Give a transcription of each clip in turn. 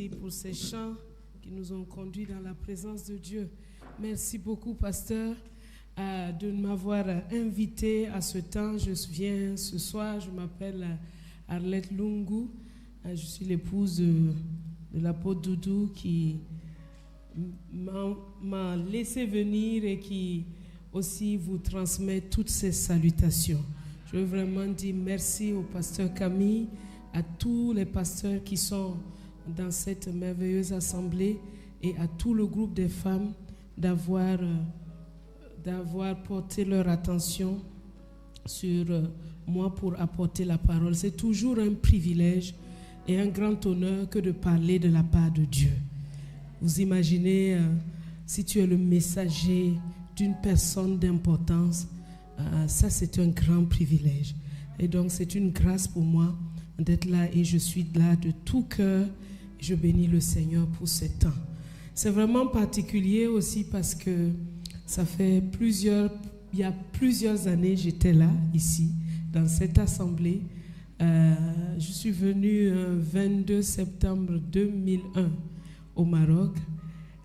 Et pour ces chants qui nous ont conduits dans la présence de Dieu. Merci beaucoup, pasteur, de m'avoir invité à ce temps. Je viens ce soir, je m'appelle Arlette Lungu. Je suis l'épouse de l'apôtre Doudou qui m'a laissé venir et qui aussi vous transmet toutes ces salutations. Je veux vraiment dire merci au pasteur Camille, à tous les pasteurs qui sont dans cette merveilleuse assemblée et à tout le groupe des femmes d'avoir porté leur attention sur moi pour apporter la parole. C'est toujours un privilège et un grand honneur que de parler de la part de Dieu. Vous imaginez, si tu es le messager d'une personne d'importance, ça c'est un grand privilège. Et donc c'est une grâce pour moi d'être là et je suis là de tout cœur. Je bénis le Seigneur pour ce temps. C'est vraiment particulier aussi parce que il y a plusieurs années, j'étais là, ici, dans cette assemblée. Je suis venue le 22 septembre 2001 au Maroc.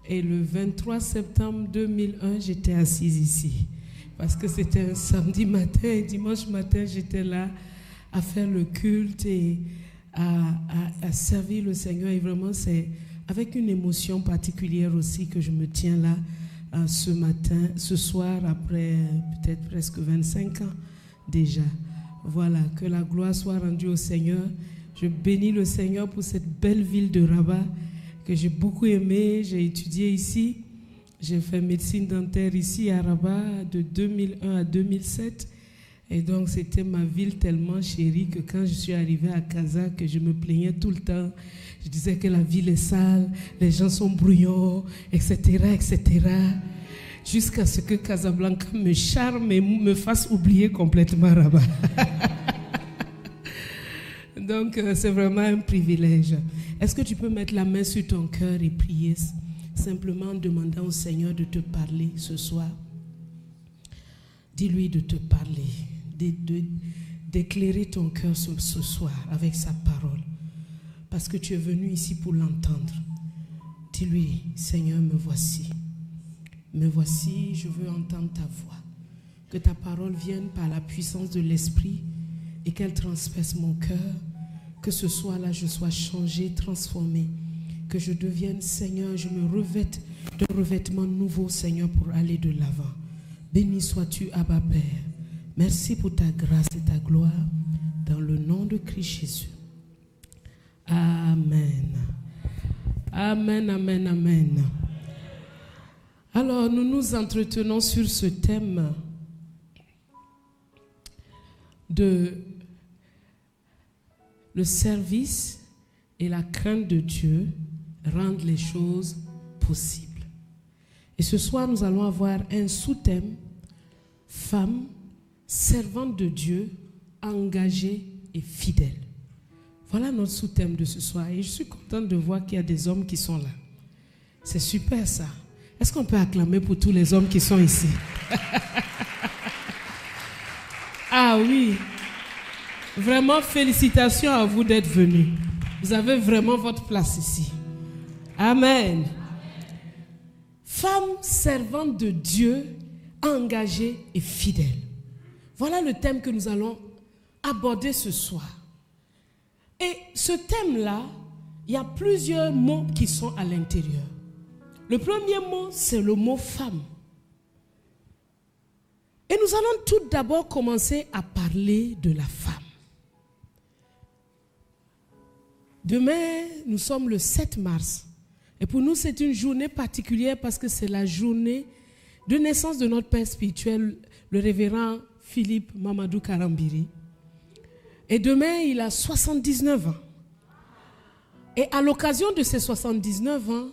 Et le 23 septembre 2001, j'étais assise ici. Parce que c'était un samedi matin et dimanche matin, j'étais là à faire le culte et à servir le Seigneur. Et vraiment, c'est avec une émotion particulière aussi que je me tiens là ce soir, après peut-être presque 25 ans déjà. Voilà, que la gloire soit rendue au Seigneur. Je bénis le Seigneur pour cette belle ville de Rabat que j'ai beaucoup aimée. J'ai étudié ici. J'ai fait médecine dentaire ici à Rabat de 2001 à 2007. Et donc, c'était ma ville tellement chérie que quand je suis arrivée à Casa, que je me plaignais tout le temps. Je disais que la ville est sale, les gens sont bruyants, etc., etc. Jusqu'à ce que Casablanca me charme et me fasse oublier complètement Rabat. Donc, c'est vraiment un privilège. Est-ce que tu peux mettre la main sur ton cœur et prier, simplement en demandant au Seigneur de te parler ce soir? Dis-lui de te parler, d'éclairer ton cœur ce soir avec sa parole. Parce que tu es venu ici pour l'entendre. Dis-lui, Seigneur, me voici. Me voici, je veux entendre ta voix. Que ta parole vienne par la puissance de l'Esprit et qu'elle transperce mon cœur. Que ce soir-là, je sois changé, transformé. Que je devienne, Seigneur, je me revête d'un revêtement nouveau, Seigneur, pour aller de l'avant. Béni sois-tu, Abba Père. Merci pour ta grâce et ta gloire. Dans le nom de Christ Jésus. Amen. Amen, amen, amen. Alors, nous nous entretenons sur ce thème de le service et la crainte de Dieu rendent les choses possibles. Et ce soir, nous allons avoir un sous-thème, femme, servante de Dieu, engagée et fidèle. Voilà notre sous-thème de ce soir. Et je suis contente de voir qu'il y a des hommes qui sont là. C'est super ça. Est-ce qu'on peut acclamer pour tous les hommes qui sont ici? Ah oui. Vraiment, félicitations à vous d'être venus. Vous avez vraiment votre place ici. Amen. Femme servante de Dieu, engagée et fidèle. Voilà le thème que nous allons aborder ce soir. Et ce thème-là, il y a plusieurs mots qui sont à l'intérieur. Le premier mot, c'est le mot femme. Et nous allons tout d'abord commencer à parler de la femme. Demain, nous sommes le 7 mars. Et pour nous, c'est une journée particulière parce que c'est la journée de naissance de notre père spirituel, le révérend Philippe Mamadou Karambiri. Et demain, il a 79 ans. Et à l'occasion de ces 79 ans,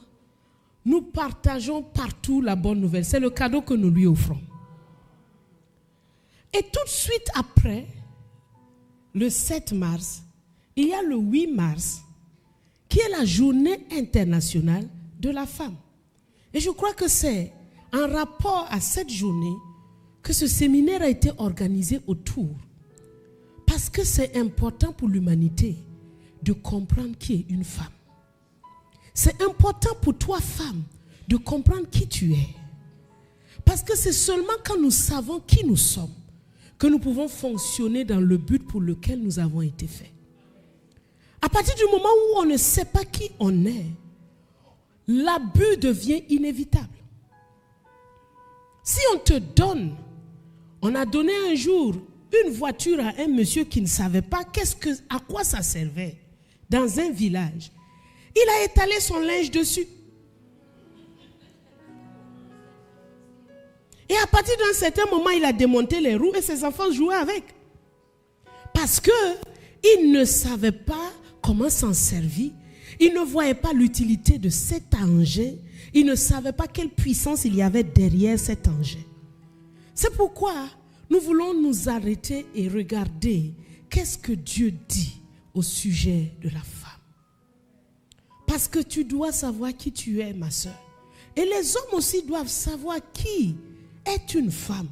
nous partageons partout la bonne nouvelle. C'est le cadeau que nous lui offrons. Et tout de suite après, le 7 mars, il y a le 8 mars, qui est la journée internationale de la femme. Et je crois que c'est en rapport à cette journée que ce séminaire a été organisé autour. Parce que c'est important pour l'humanité de comprendre qui est une femme. C'est important pour toi, femme, de comprendre qui tu es. Parce que c'est seulement quand nous savons qui nous sommes que nous pouvons fonctionner dans le but pour lequel nous avons été faits. À partir du moment où on ne sait pas qui on est, l'abus devient inévitable. Si on te donne, on a donné un jour une voiture à un monsieur qui ne savait pas à quoi ça servait dans un village. Il a étalé son linge dessus. Et à partir d'un certain moment, il a démonté les roues et ses enfants jouaient avec. Parce qu'il ne savait pas comment s'en servir. Il ne voyait pas l'utilité de cet engin. Il ne savait pas quelle puissance il y avait derrière cet engin. C'est pourquoi nous voulons nous arrêter et regarder qu'est-ce que Dieu dit au sujet de la femme. Parce que tu dois savoir qui tu es, ma soeur. Et les hommes aussi doivent savoir qui est une femme.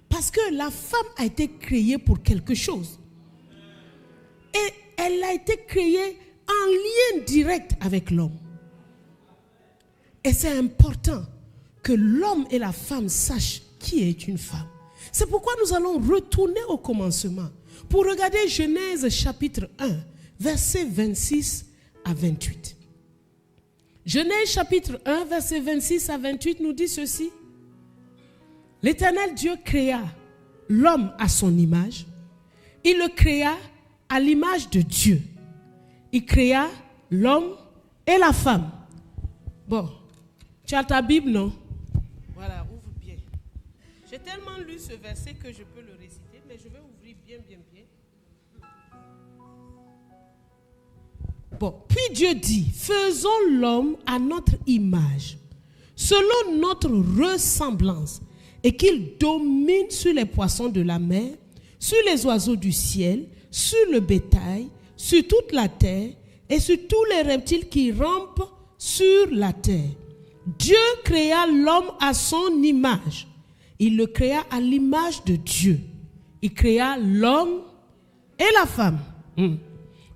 Parce que la femme a été créée pour quelque chose. Et elle a été créée en lien direct avec l'homme. Et c'est important que l'homme et la femme sachent qui est une femme. C'est pourquoi nous allons retourner au commencement pour regarder Genèse chapitre 1, versets 26 à 28. Genèse chapitre 1, versets 26 à 28 nous dit ceci. L'Éternel Dieu créa l'homme à son image. Il le créa à l'image de Dieu. Il créa l'homme et la femme. Bon, tu as ta Bible, non? Voilà, ouvre bien. J'ai tellement lu ce verset que je peux le réciter, mais je vais ouvrir bien. Bon, puis Dieu dit, faisons l'homme à notre image, selon notre ressemblance, et qu'il domine sur les poissons de la mer, sur les oiseaux du ciel, sur le bétail, sur toute la terre et sur tous les reptiles qui rampent sur la terre. Dieu créa l'homme à son image. Il le créa à l'image de Dieu. Il créa l'homme et la femme.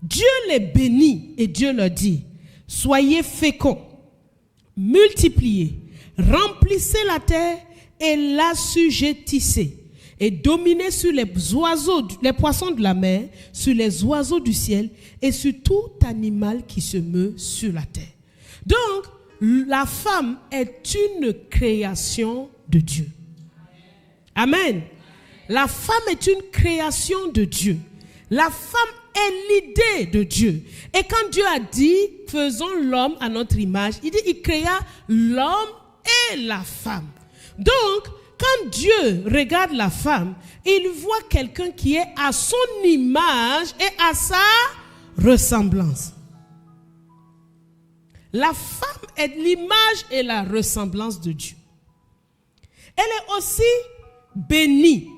Dieu les bénit et Dieu leur dit, soyez féconds, multipliez, remplissez la terre et l'assujettissez. Et dominez sur les oiseaux, les poissons de la mer, sur les oiseaux du ciel et sur tout animal qui se meut sur la terre. Donc, la femme est une création de Dieu. Amen. La femme est une création de Dieu. La femme est l'idée de Dieu. Et quand Dieu a dit, faisons l'homme à notre image, il dit, il créa l'homme et la femme. Donc, quand Dieu regarde la femme, il voit quelqu'un qui est à son image et à sa ressemblance. La femme est l'image et la ressemblance de Dieu. Elle est aussi bénie.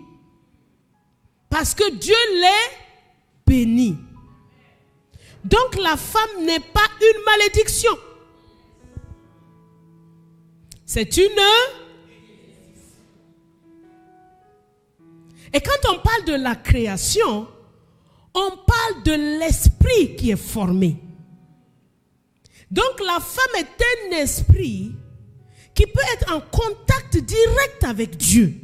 Parce que Dieu l'est bénie. Donc la femme n'est pas une malédiction. C'est une... Et quand on parle de la création, on parle de l'esprit qui est formé. Donc la femme est un esprit qui peut être en contact direct avec Dieu.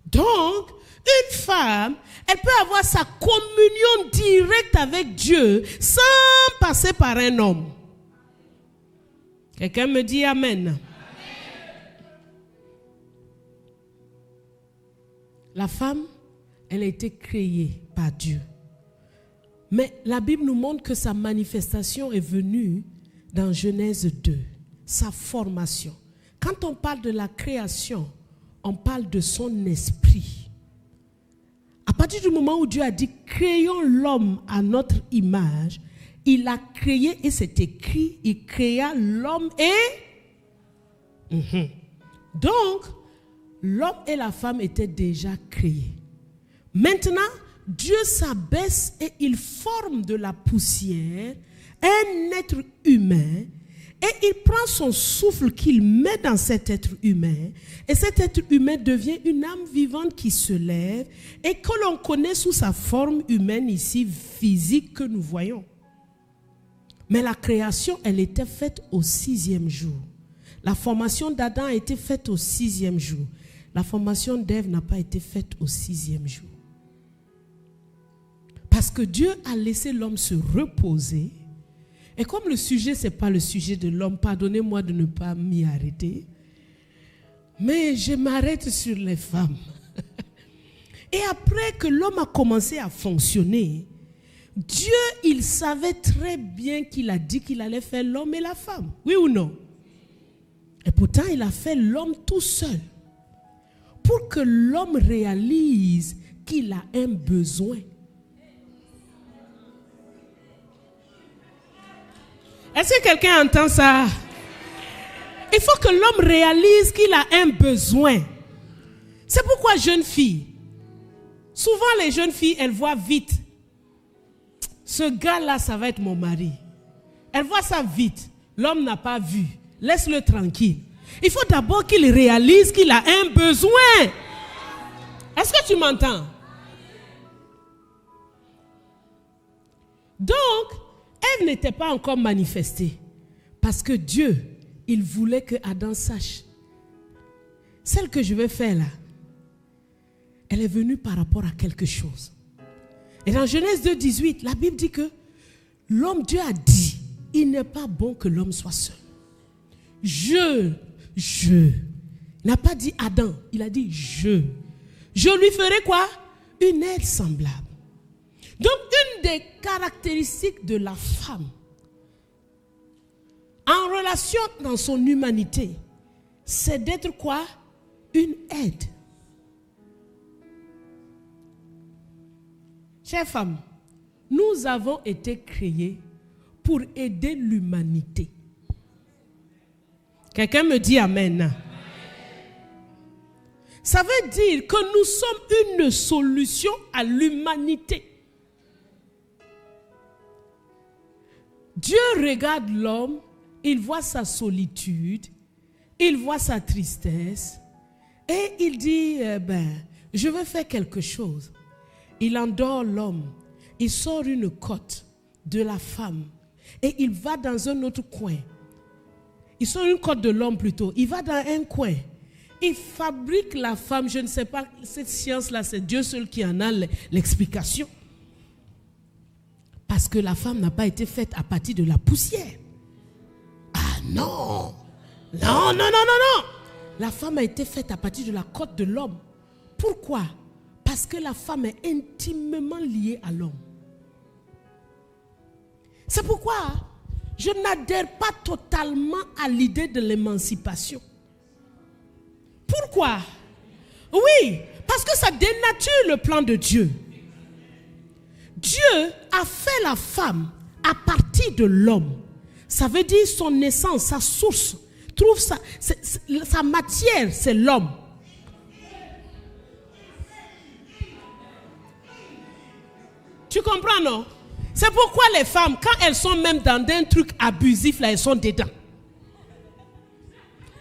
Donc, une femme, elle peut avoir sa communion directe avec Dieu sans passer par un homme. Quelqu'un me dit Amen. La femme, elle a été créée par Dieu. Mais la Bible nous montre que sa manifestation est venue dans Genèse 2, sa formation. Quand on parle de la création, on parle de son esprit. À partir du moment où Dieu a dit « créons l'homme à notre image », il a créé, et c'est écrit, il créa l'homme et... Donc, l'homme et la femme étaient déjà créés. Maintenant, Dieu s'abaisse et il forme de la poussière un être humain et il prend son souffle qu'il met dans cet être humain et cet être humain devient une âme vivante qui se lève et que l'on connaît sous sa forme humaine ici, physique que nous voyons. Mais la création, elle était faite au 6e jour. La formation d'Adam a été faite au 6e jour. La formation d'Ève n'a pas été faite au 6e jour. Parce que Dieu a laissé l'homme se reposer. Et comme le sujet, ce n'est pas le sujet de l'homme, pardonnez-moi de ne pas m'y arrêter. Mais je m'arrête sur les femmes. Et après que l'homme a commencé à fonctionner, Dieu, il savait très bien qu'il a dit qu'il allait faire l'homme et la femme. Oui ou non? Et pourtant, il a fait l'homme tout seul. Pour que l'homme réalise qu'il a un besoin. Est-ce que quelqu'un entend ça? Il faut que l'homme réalise qu'il a un besoin. C'est pourquoi, jeune fille, souvent les jeunes filles, elles voient vite. Ce gars-là, ça va être mon mari. Elle voit ça vite. L'homme n'a pas vu. Laisse-le tranquille. Il faut d'abord qu'il réalise qu'il a un besoin. Est-ce que tu m'entends? Donc, Ève n'était pas encore manifestée. Parce que Dieu, il voulait que Adam sache. Celle que je vais faire là, elle est venue par rapport à quelque chose. Et dans Genèse 2, 18, la Bible dit que l'homme, Dieu a dit, il n'est pas bon que l'homme soit seul. Il n'a pas dit Adam, il a dit je lui ferai quoi? Une aide semblable. Donc une des caractéristiques de la femme en relation dans son humanité, c'est d'être quoi? Une aide. Chères femmes, nous avons été créés pour aider l'humanité. Quelqu'un me dit amen. Ça veut dire que nous sommes une solution à l'humanité. Dieu regarde l'homme, il voit sa solitude, il voit sa tristesse et il dit, je veux faire quelque chose. Il endort l'homme, il sort une côte de la femme et il va dans un autre coin. Il sort une côte de l'homme plutôt, il va dans un coin. Il fabrique la femme, je ne sais pas, cette science-là, c'est Dieu seul qui en a l'explication. Parce que la femme n'a pas été faite à partir de la poussière. Ah non! Non. La femme a été faite à partir de la côte de l'homme. Pourquoi? Parce que la femme est intimement liée à l'homme. C'est pourquoi je n'adhère pas totalement à l'idée de l'émancipation. Pourquoi? Oui, parce que ça dénature le plan de Dieu. Dieu a fait la femme à partir de l'homme. Ça veut dire son essence, sa source, trouve sa matière, c'est l'homme. Tu comprends, non? C'est pourquoi les femmes, quand elles sont même dans un truc abusif, là, elles sont dedans.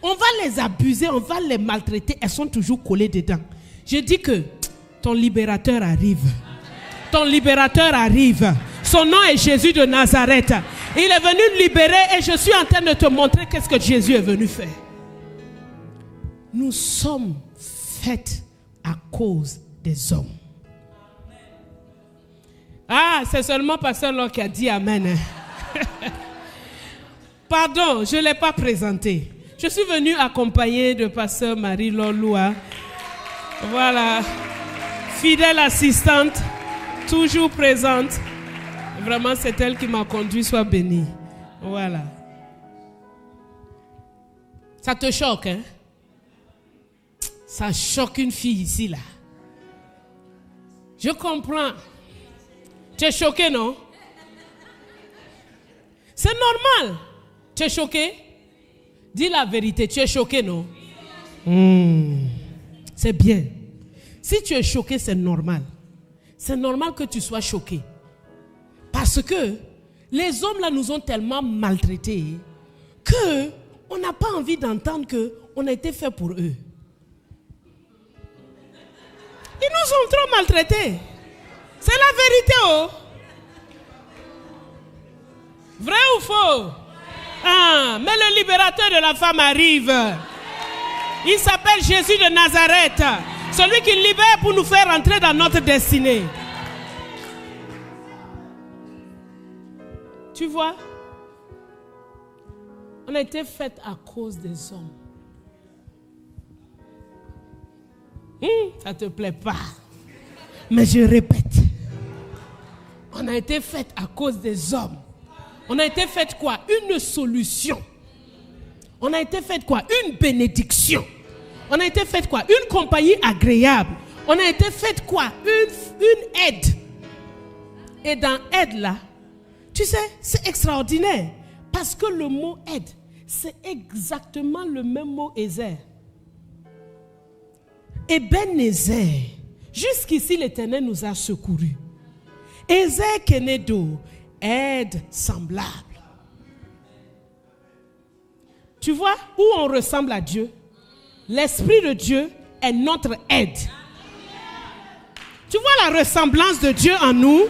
On va les abuser, on va les maltraiter, elles sont toujours collées dedans. Je dis que ton libérateur arrive. Ton libérateur arrive. Son nom est Jésus de Nazareth. Il est venu libérer et je suis en train de te montrer qu'est-ce que Jésus est venu faire. Nous sommes faites à cause des hommes. Ah, c'est seulement Pasteur Laure qui a dit Amen. Pardon, je ne l'ai pas présenté. Je suis venue accompagnée de Pasteur Marie-Laure Loua. Voilà. Fidèle assistante, toujours présente. Vraiment, c'est elle qui m'a conduit, soit bénie. Voilà. Ça te choque, hein? Ça choque une fille ici, là. Je comprends. Tu es choqué, non? C'est normal. Tu es choqué? Dis la vérité, tu es choqué, non? C'est bien. Si tu es choqué, c'est normal. C'est normal que tu sois choqué. Parce que les hommes là nous ont tellement maltraités qu'on n'a pas envie d'entendre qu'on a été fait pour eux. Ils nous ont trop maltraités. C'est la vérité, oh. Vrai ou faux? Ah, mais le libérateur de la femme arrive. Il s'appelle Jésus de Nazareth. Celui qui libère pour nous faire entrer dans notre destinée. Tu vois? On a été fait à cause des hommes. Ça ne te plaît pas. Mais je répète. On a été fait à cause des hommes. On a été fait quoi? Une solution. On a été fait quoi? Une bénédiction. On a été fait quoi? Une compagnie agréable. On a été fait quoi? Une aide. Et dans aide là, tu sais, c'est extraordinaire. Parce que le mot aide, c'est exactement le même mot Ézer. Ebenezer. Jusqu'ici, l'Éternel nous a secourus. Ézer Kenedo, aide semblable. Tu vois où on ressemble à Dieu? L'Esprit de Dieu est notre aide. Tu vois la ressemblance de Dieu en nous?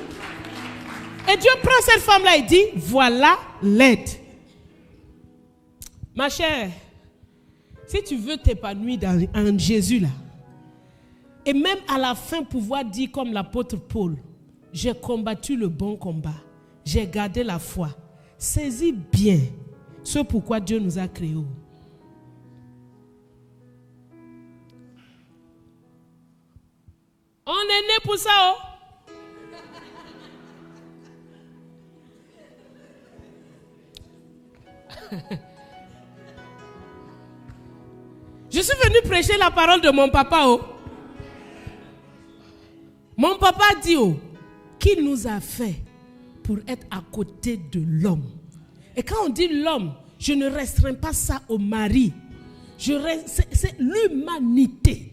Et Dieu prend cette femme-là et dit, voilà l'aide. Ma chère, si tu veux t'épanouir en Jésus là, et même à la fin pouvoir dire comme l'apôtre Paul, j'ai combattu le bon combat, j'ai gardé la foi. Saisis bien ce pourquoi Dieu nous a créés. On est né pour ça. Je suis venu prêcher la parole de mon papa. Mon papa dit qu'il nous a fait pour être à côté de l'homme. Et quand on dit l'homme, je ne restreins pas ça au mari. C'est l'humanité.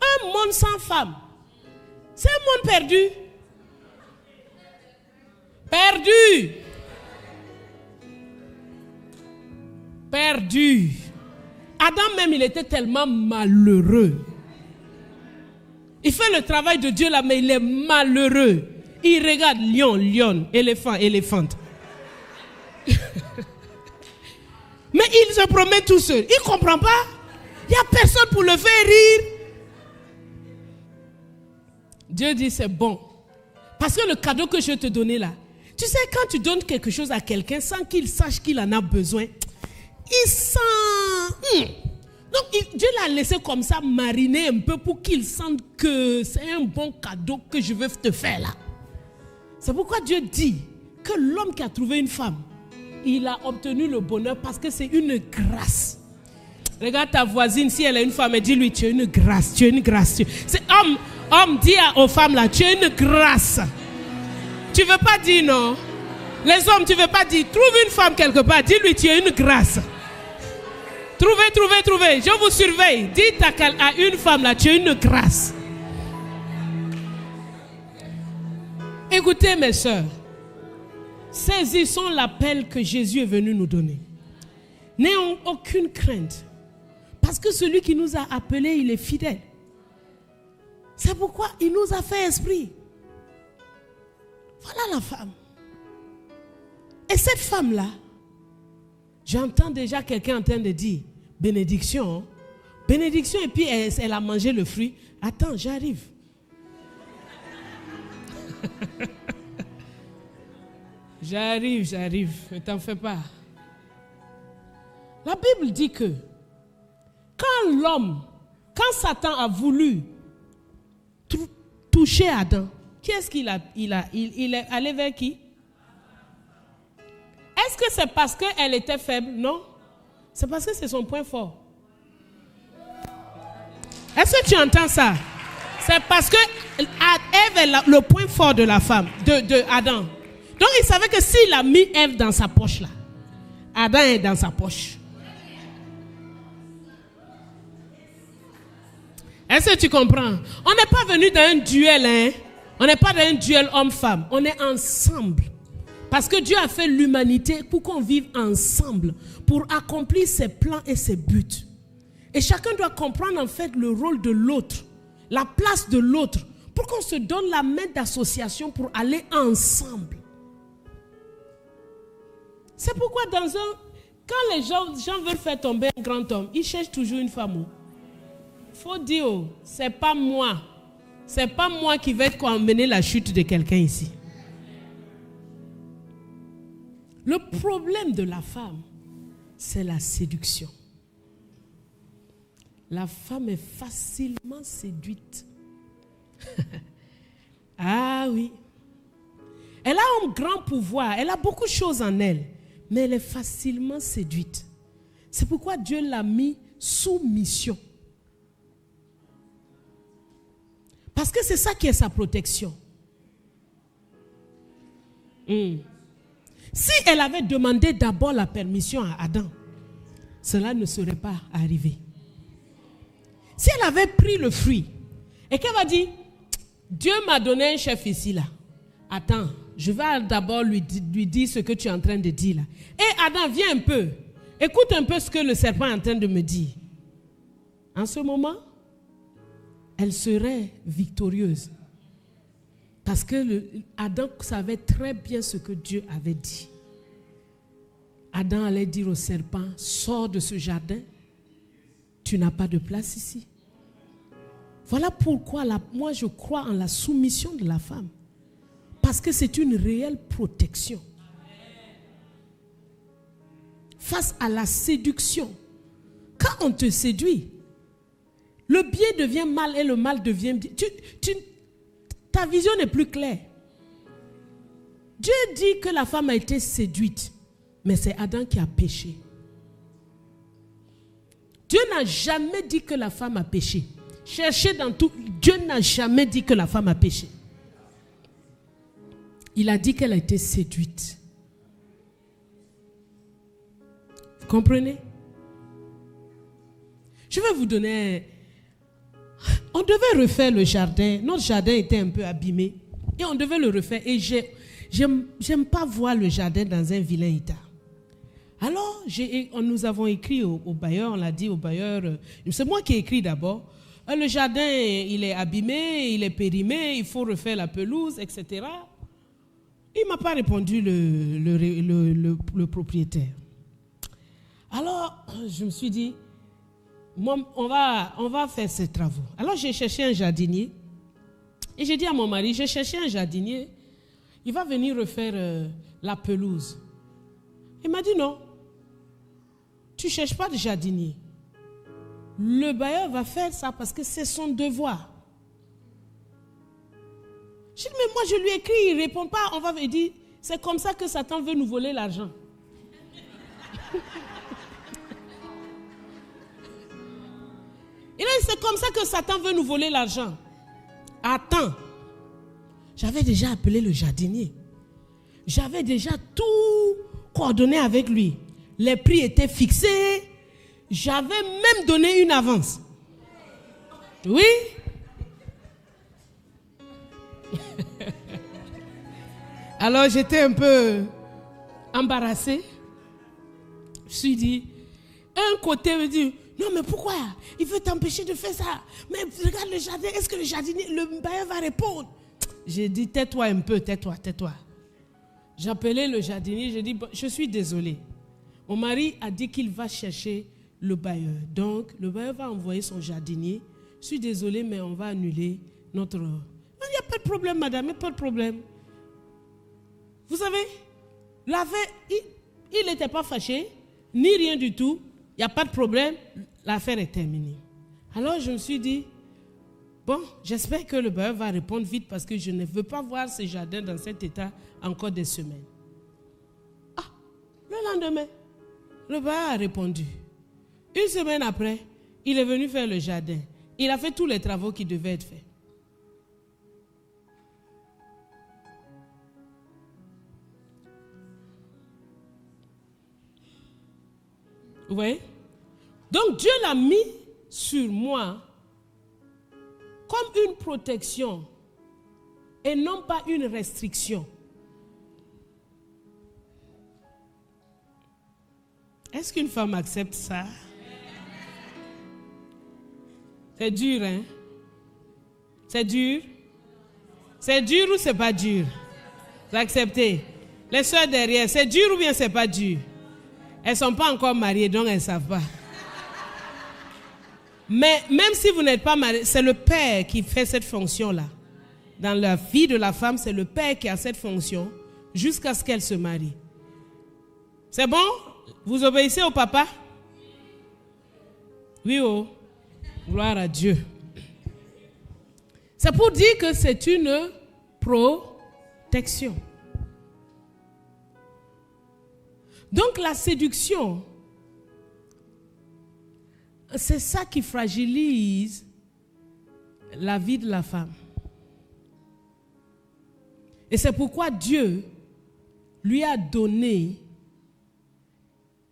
Un monde sans femme, c'est un monde perdu. Perdu. Perdu. Adam même, il était tellement malheureux. Il fait le travail de Dieu là, mais il est malheureux. Il regarde lion, lion, éléphant, éléphante. Mais il se promène tout seul. Il ne comprend pas. Il n'y a personne pour le faire rire. Dieu dit c'est bon. Parce que le cadeau que je vais te donner là, tu sais, quand tu donnes quelque chose à quelqu'un sans qu'il sache qu'il en a besoin, il sent... Donc Dieu l'a laissé comme ça mariner un peu pour qu'il sente que c'est un bon cadeau que je veux te faire là. C'est pourquoi Dieu dit que l'homme qui a trouvé une femme, il a obtenu le bonheur parce que c'est une grâce. Regarde ta voisine, si elle a une femme, et dis-lui, tu as une grâce, tu as une grâce. C'est homme, dis aux femmes là, tu as une grâce. Tu ne veux pas dire non. Les hommes, tu ne veux pas dire, trouve une femme quelque part, dis-lui, tu as une grâce. Trouvez, je vous surveille. Dites à une femme là, tu as une grâce. Écoutez mes soeurs, saisissons l'appel que Jésus est venu nous donner. N'ayons aucune crainte. Parce que celui qui nous a appelés, il est fidèle. C'est pourquoi il nous a fait esprit. Voilà la femme. Et cette femme-là, j'entends déjà quelqu'un en train de dire, bénédiction. Bénédiction et puis elle a mangé le fruit. Attends, j'arrive. J'arrive, ne t'en fais pas. La Bible dit que quand Satan a voulu toucher Adam, qui est-ce qu'il a, il est allé vers qui? Est-ce que c'est parce qu'elle était faible? Non. C'est parce que c'est son point fort. Est-ce que tu entends ça? C'est parce que Ève est le point fort de la femme, de Adam. Donc il savait que s'il a mis Ève dans sa poche là, Adam est dans sa poche. Est-ce que tu comprends? On n'est pas venu dans un duel, hein? On n'est pas dans un duel homme-femme. On est ensemble. Parce que Dieu a fait l'humanité pour qu'on vive ensemble, pour accomplir ses plans et ses buts. Et chacun doit comprendre en fait le rôle de l'autre, la place de l'autre, pour qu'on se donne la main d'association pour aller ensemble. C'est pourquoi quand les gens veulent faire tomber un grand homme, ils cherchent toujours une femme. Il faut dire, c'est pas moi. C'est pas moi qui vais emmener la chute de quelqu'un ici. Le problème de la femme, c'est la séduction. La femme est facilement séduite. Ah oui. Elle a un grand pouvoir, elle a beaucoup de choses en elle, mais elle est facilement séduite. C'est pourquoi Dieu l'a mis sous mission. Parce que c'est ça qui est sa protection. Si elle avait demandé d'abord la permission à Adam, cela ne serait pas arrivé. Si elle avait pris le fruit et qu'elle va dire, Dieu m'a donné un chef ici là. Attends, je vais d'abord lui dire ce que tu es en train de dire là. Et Adam, viens un peu. Écoute un peu ce que le serpent est en train de me dire. En ce moment, elle serait victorieuse. Parce que Adam savait très bien ce que Dieu avait dit. Adam allait dire au serpent, sors de ce jardin, tu n'as pas de place ici. Voilà pourquoi moi je crois en la soumission de la femme. Parce que c'est une réelle protection. Face à la séduction. Quand on te séduit, le bien devient mal et le mal devient bien. Ta vision n'est plus claire. Dieu dit que la femme a été séduite, mais c'est Adam qui a péché. Dieu n'a jamais dit que la femme a péché. Cherchez dans tout. Dieu n'a jamais dit que la femme a péché. Il a dit qu'elle a été séduite. Vous comprenez? Je vais vous donner... On devait refaire le jardin. Notre jardin était un peu abîmé. Et on devait le refaire. Et j'aime pas voir le jardin dans un vilain état. Alors, nous avons écrit au bailleur, on l'a dit au bailleur, c'est moi qui ai écrit d'abord. Le jardin, il est abîmé, il est périmé, il faut refaire la pelouse, etc. Il ne m'a pas répondu le propriétaire. Alors, je me suis dit, on va faire ces travaux. Alors, j'ai cherché un jardinier. Et j'ai dit à mon mari, j'ai cherché un jardinier. Il va venir refaire la pelouse. Il m'a dit non. Tu ne cherches pas de jardinier. Le bailleur va faire ça parce que c'est son devoir. Je dis, mais moi je lui écris, il ne répond pas. On va lui dire, c'est comme ça que Satan veut nous voler l'argent. Il a dit, c'est comme ça que Satan veut nous voler l'argent. Attends. J'avais déjà appelé le jardinier. J'avais déjà tout coordonné avec lui. Les prix étaient fixés. J'avais même donné une avance. Oui. Alors j'étais un peu embarrassée. Je me suis dit, un côté me dit, non mais pourquoi? Il veut t'empêcher de faire ça. Mais regarde le jardin, est-ce que le bailleur va répondre? J'ai dit, tais-toi un peu, tais-toi. J'ai appelé le jardinier, j'ai dit, je suis désolé. Mon mari a dit qu'il va chercher le bailleur. Donc, le bailleur va envoyer son jardinier. Je suis désolé, mais on va annuler notre... Il n'y a pas de problème, madame, il n'y a pas de problème. Vous savez, il n'était pas fâché, ni rien du tout. Il n'y a pas de problème, l'affaire est terminée. Alors, je me suis dit, bon, j'espère que le bailleur va répondre vite parce que je ne veux pas voir ce jardin dans cet état encore des semaines. Ah, le lendemain, le bailleur a répondu. Une semaine après, il est venu faire le jardin. Il a fait tous les travaux qui devaient être faits. Vous voyez? Donc Dieu l'a mis sur moi comme une protection et non pas une restriction. Est-ce qu'une femme accepte ça? C'est dur, hein? C'est dur. C'est dur ou c'est pas dur? Vous acceptez? Les soeurs derrière, c'est dur ou bien c'est pas dur? Elles ne sont pas encore mariées, donc elles ne savent pas. Mais même si vous n'êtes pas marié, c'est le père qui fait cette fonction-là. Dans la vie de la femme, c'est le père qui a cette fonction jusqu'à ce qu'elle se marie. C'est bon? Vous obéissez au papa? Oui, oh. Gloire à Dieu. C'est pour dire que c'est une protection. Donc la séduction, c'est ça qui fragilise la vie de la femme. Et c'est pourquoi Dieu lui a donné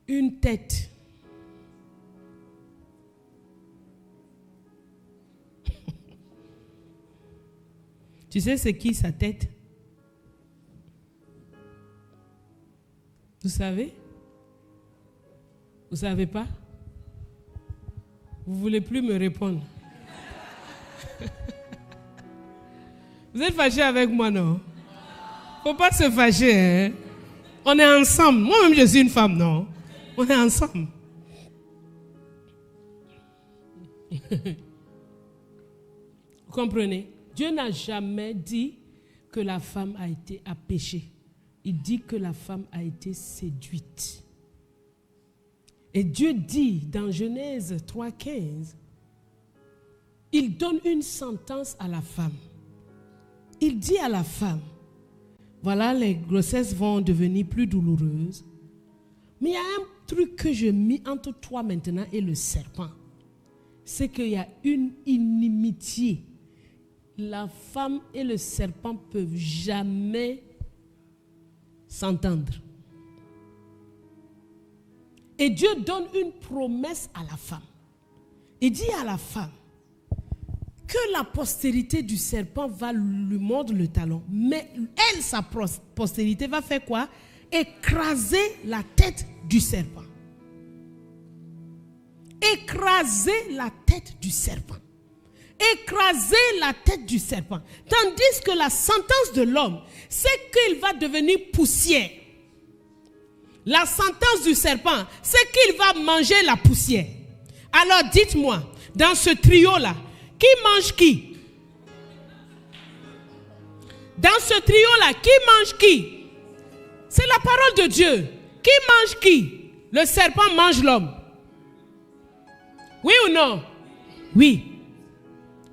une tête. Tu sais c'est qui sa tête? Vous savez? Vous savez pas? Vous voulez plus me répondre? Vous êtes fâchés avec moi, non? Faut pas se fâcher, hein? On est ensemble. Moi-même, je suis une femme, non? On est ensemble. Vous comprenez? Dieu n'a jamais dit que la femme a péché. Il dit que la femme a été séduite. Et Dieu dit dans Genèse 3,15, il donne une sentence à la femme. Il dit à la femme, voilà, les grossesses vont devenir plus douloureuses. Mais il y a un truc que je mets entre toi maintenant et le serpent. C'est qu'il y a une inimitié. La femme et le serpent ne peuvent jamais s'entendre. Et Dieu donne une promesse à la femme. Il dit à la femme que la postérité du serpent va lui mordre le talon. Mais elle, sa postérité, va faire quoi? Écraser la tête du serpent. Écraser la tête du serpent. Écraser la tête du serpent. Tandis que la sentence de l'homme, c'est qu'il va devenir poussière. La sentence du serpent, c'est qu'il va manger la poussière. Alors dites-moi, dans ce trio-là, qui mange qui? Dans ce trio-là, qui mange qui? C'est la parole de Dieu. Qui mange qui? Le serpent mange l'homme. Oui ou non? Oui.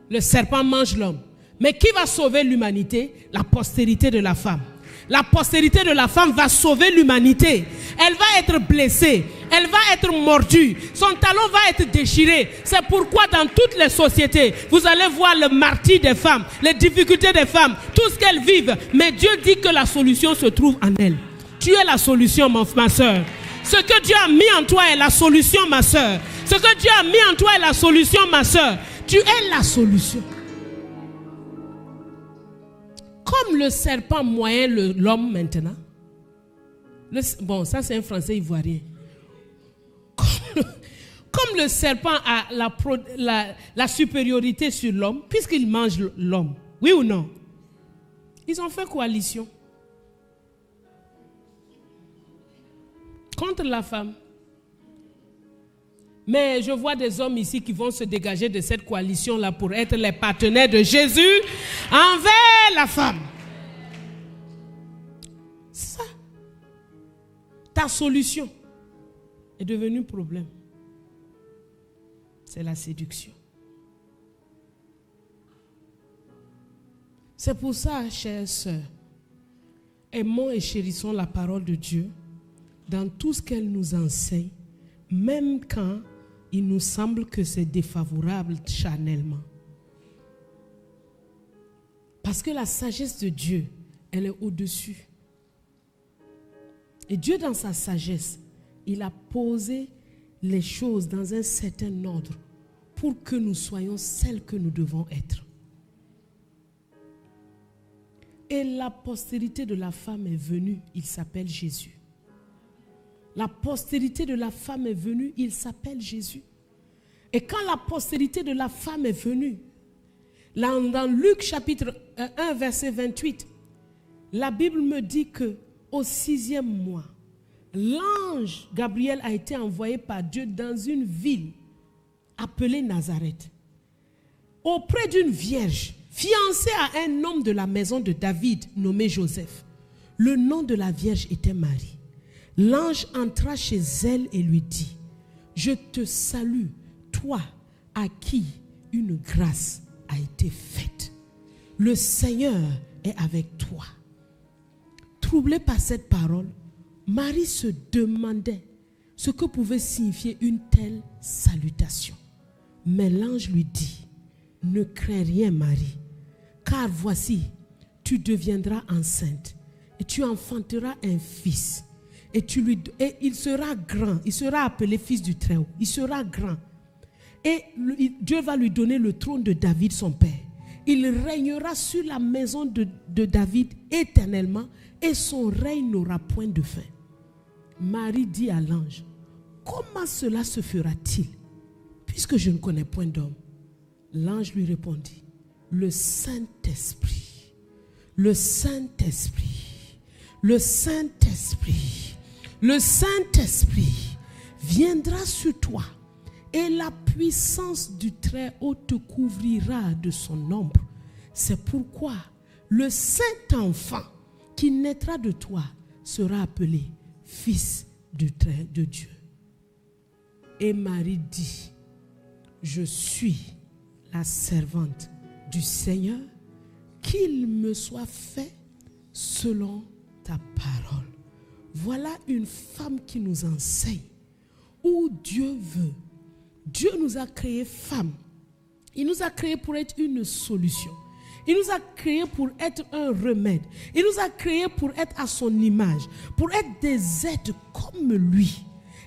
Le serpent mange l'homme. Mais qui va sauver l'humanité? La postérité de la femme. La postérité de la femme va sauver l'humanité. Elle va être blessée. Elle va être mordue. Son talon va être déchiré. C'est pourquoi dans toutes les sociétés, vous allez voir le martyre des femmes, les difficultés des femmes, tout ce qu'elles vivent. Mais Dieu dit que la solution se trouve en elles. Tu es la solution, ma soeur. Ce que Dieu a mis en toi est la solution, ma soeur. Ce que Dieu a mis en toi est la solution, ma soeur. Tu es la solution. Comme le serpent moyen l'homme maintenant. Bon, ça c'est un français ivoirien. Comme le serpent a la supériorité sur l'homme, puisqu'il mange l'homme. Oui ou non? Ils ont fait coalition contre la femme. Mais je vois des hommes ici qui vont se dégager de cette coalition-là pour être les partenaires de Jésus envers la femme. C'est ça. Ta solution est devenue problème. C'est la séduction. C'est pour ça, chères sœurs, aimons et chérissons la parole de Dieu dans tout ce qu'elle nous enseigne, même quand il nous semble que c'est défavorable charnellement. Parce que la sagesse de Dieu, elle est au-dessus. Et Dieu, dans sa sagesse, il a posé les choses dans un certain ordre pour que nous soyons celles que nous devons être. Et la postérité de la femme est venue, il s'appelle Jésus. La postérité de la femme est venue, il s'appelle Jésus. Et quand la postérité de la femme est venue, là, dans Luc chapitre 1, verset 28, la Bible me dit que au 6e mois, l'ange Gabriel a été envoyé par Dieu dans une ville appelée Nazareth, auprès d'une vierge, fiancée à un homme de la maison de David, nommé Joseph. Le nom de la vierge était Marie. L'ange entra chez elle et lui dit, « Je te salue, toi à qui une grâce a été faite. Le Seigneur est avec toi. » Troublée par cette parole, Marie se demandait ce que pouvait signifier une telle salutation. Mais l'ange lui dit, « Ne crains rien, Marie, car voici, tu deviendras enceinte et tu enfanteras un fils. Et il sera grand, il sera appelé fils du Très-Haut, il sera grand. Et Dieu va lui donner le trône de David, son père. Il régnera sur la maison de David éternellement et son règne n'aura point de fin. » Marie dit à l'ange, « Comment cela se fera-t-il, puisque je ne connais point d'homme ?» L'ange lui répondit, « Le Saint-Esprit, le Saint-Esprit, le Saint-Esprit, le Saint-Esprit viendra sur toi et la puissance du Très-Haut te couvrira de son ombre. C'est pourquoi le Saint-Enfant qui naîtra de toi sera appelé Fils de Dieu. » Et Marie dit, « Je suis la servante du Seigneur, qu'il me soit fait selon ta parole. » Voilà une femme qui nous enseigne où Dieu veut. Dieu nous a créés femmes. Il nous a créés pour être une solution. Il nous a créés pour être un remède. Il nous a créés pour être à son image, pour être des êtres comme lui.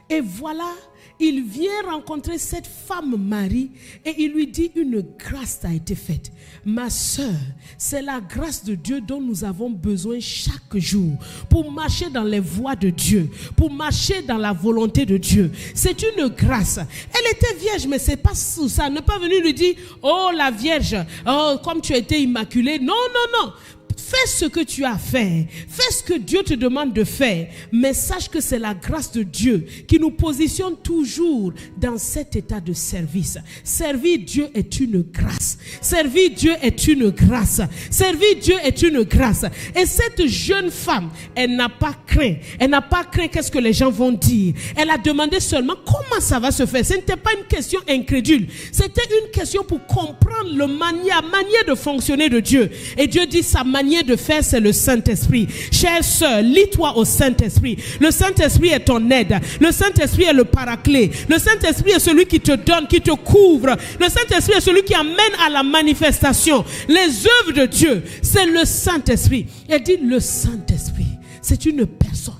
Et voilà, il vient rencontrer cette femme Marie et il lui dit, une grâce t'a été faite. Ma sœur, c'est la grâce de Dieu dont nous avons besoin chaque jour pour marcher dans les voies de Dieu, pour marcher dans la volonté de Dieu. C'est une grâce. Elle était vierge, mais c'est pas sous ça. Ne pas venir lui dire, oh la vierge, oh comme tu as été immaculée. Non, non, non. Fais ce que tu as à faire. Fais ce que Dieu te demande de faire. Mais sache que c'est la grâce de Dieu qui nous positionne toujours dans cet état de service. Servir Dieu est une grâce. Servir Dieu est une grâce. Servir Dieu est une grâce. Et cette jeune femme, elle n'a pas craint. Elle n'a pas craint qu'est-ce que les gens vont dire. Elle a demandé seulement comment ça va se faire. Ce n'était pas une question incrédule. C'était une question pour comprendre la manière de fonctionner de Dieu. Et Dieu dit sa manière de faire, c'est le Saint-Esprit. Chère sœur, lis-toi au Saint-Esprit. Le Saint-Esprit est ton aide. Le Saint-Esprit est le paraclet. Le Saint-Esprit est celui qui te donne, qui te couvre. Le Saint-Esprit est celui qui amène à la manifestation. Les œuvres de Dieu, c'est le Saint-Esprit. Elle dit le Saint-Esprit, c'est une personne.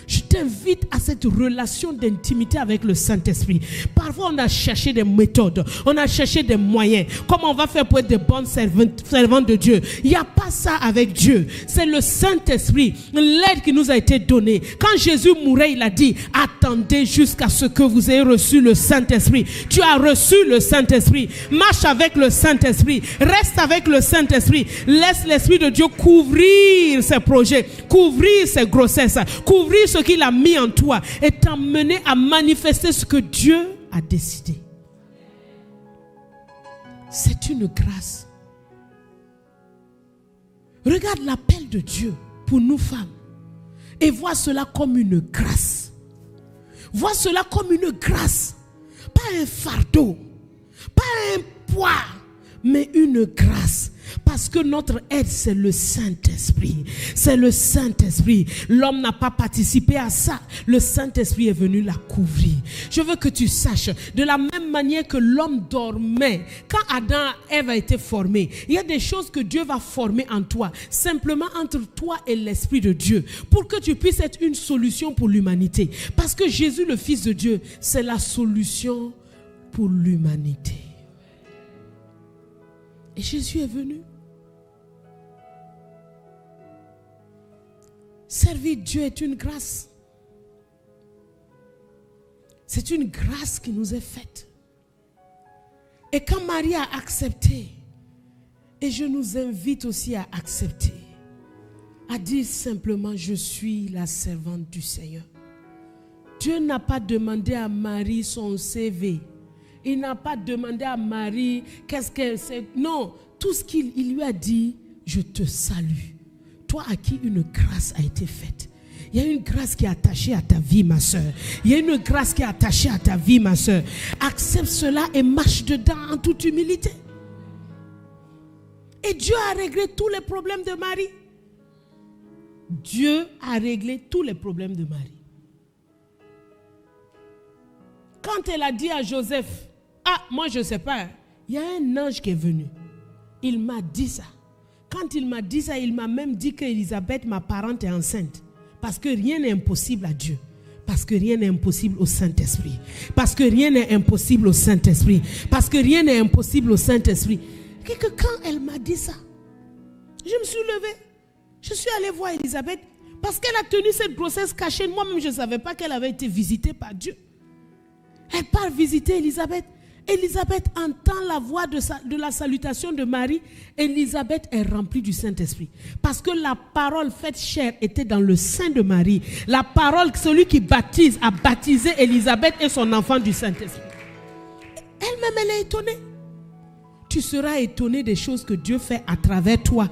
Je t'invite à cette relation d'intimité avec le Saint-Esprit. Parfois, on a cherché des méthodes, on a cherché des moyens. Comment on va faire pour être des bonnes servantes de Dieu? Il n'y a pas ça avec Dieu. C'est le Saint-Esprit, l'aide qui nous a été donnée. Quand Jésus mourait, il a dit, attendez jusqu'à ce que vous ayez reçu le Saint-Esprit. Tu as reçu le Saint-Esprit. Marche avec le Saint-Esprit. Reste avec le Saint-Esprit. Laisse l'Esprit de Dieu couvrir ses projets, couvrir ses grossesses, couvrir ce qu'il a mis en toi et t'emmener à manifester ce que Dieu a décidé. C'est une grâce. Regarde l'appel de Dieu pour nous femmes et vois cela comme une grâce. Vois cela comme une grâce. Pas un fardeau, pas un poids, mais une grâce. Parce que notre aide, c'est le Saint-Esprit. C'est le Saint-Esprit. L'homme n'a pas participé à ça. Le Saint-Esprit est venu la couvrir. Je veux que tu saches, de la même manière que l'homme dormait, quand Adam et Ève a été formés, il y a des choses que Dieu va former en toi, simplement entre toi et l'Esprit de Dieu, pour que tu puisses être une solution pour l'humanité. Parce que Jésus, le Fils de Dieu, c'est la solution pour l'humanité. Et Jésus est venu. Servir Dieu est une grâce. C'est une grâce qui nous est faite. Et quand Marie a accepté, Et je nous invite aussi à accepter, à dire simplement, je suis la servante du Seigneur. Dieu n'a pas demandé à Marie son CV. Il n'a pas demandé à Marie qu'est-ce qu'elle sait. Non, tout ce qu'il lui a dit, je te salue. Toi à qui une grâce a été faite. Il y a une grâce qui est attachée à ta vie, ma soeur. Il y a une grâce qui est attachée à ta vie, ma soeur. Accepte cela et marche dedans en toute humilité. Et Dieu a réglé tous les problèmes de Marie. Dieu a réglé tous les problèmes de Marie. Quand elle a dit à Joseph, moi je ne sais pas, il y a un ange qui est venu. Il m'a dit ça. Quand il m'a dit ça, il m'a même dit qu'Élisabeth, ma parente, est enceinte. Parce que rien n'est impossible à Dieu. Parce que rien n'est impossible au Saint-Esprit. Parce que rien n'est impossible au Saint-Esprit. Parce que rien n'est impossible au Saint-Esprit. Et que quand elle m'a dit ça, je me suis levée. Je suis allée voir Élisabeth. Parce qu'elle a tenu cette grossesse cachée. Moi-même, je ne savais pas qu'elle avait été visitée par Dieu. Elle part visiter Élisabeth. Élisabeth entend la voix de la salutation de Marie. Élisabeth est remplie du Saint-Esprit. Parce que la parole faite chair était dans le sein de Marie. La parole, celui qui baptise, a baptisé Élisabeth et son enfant du Saint-Esprit. Elle-même, elle est étonnée. Tu seras étonné des choses que Dieu fait à travers toi.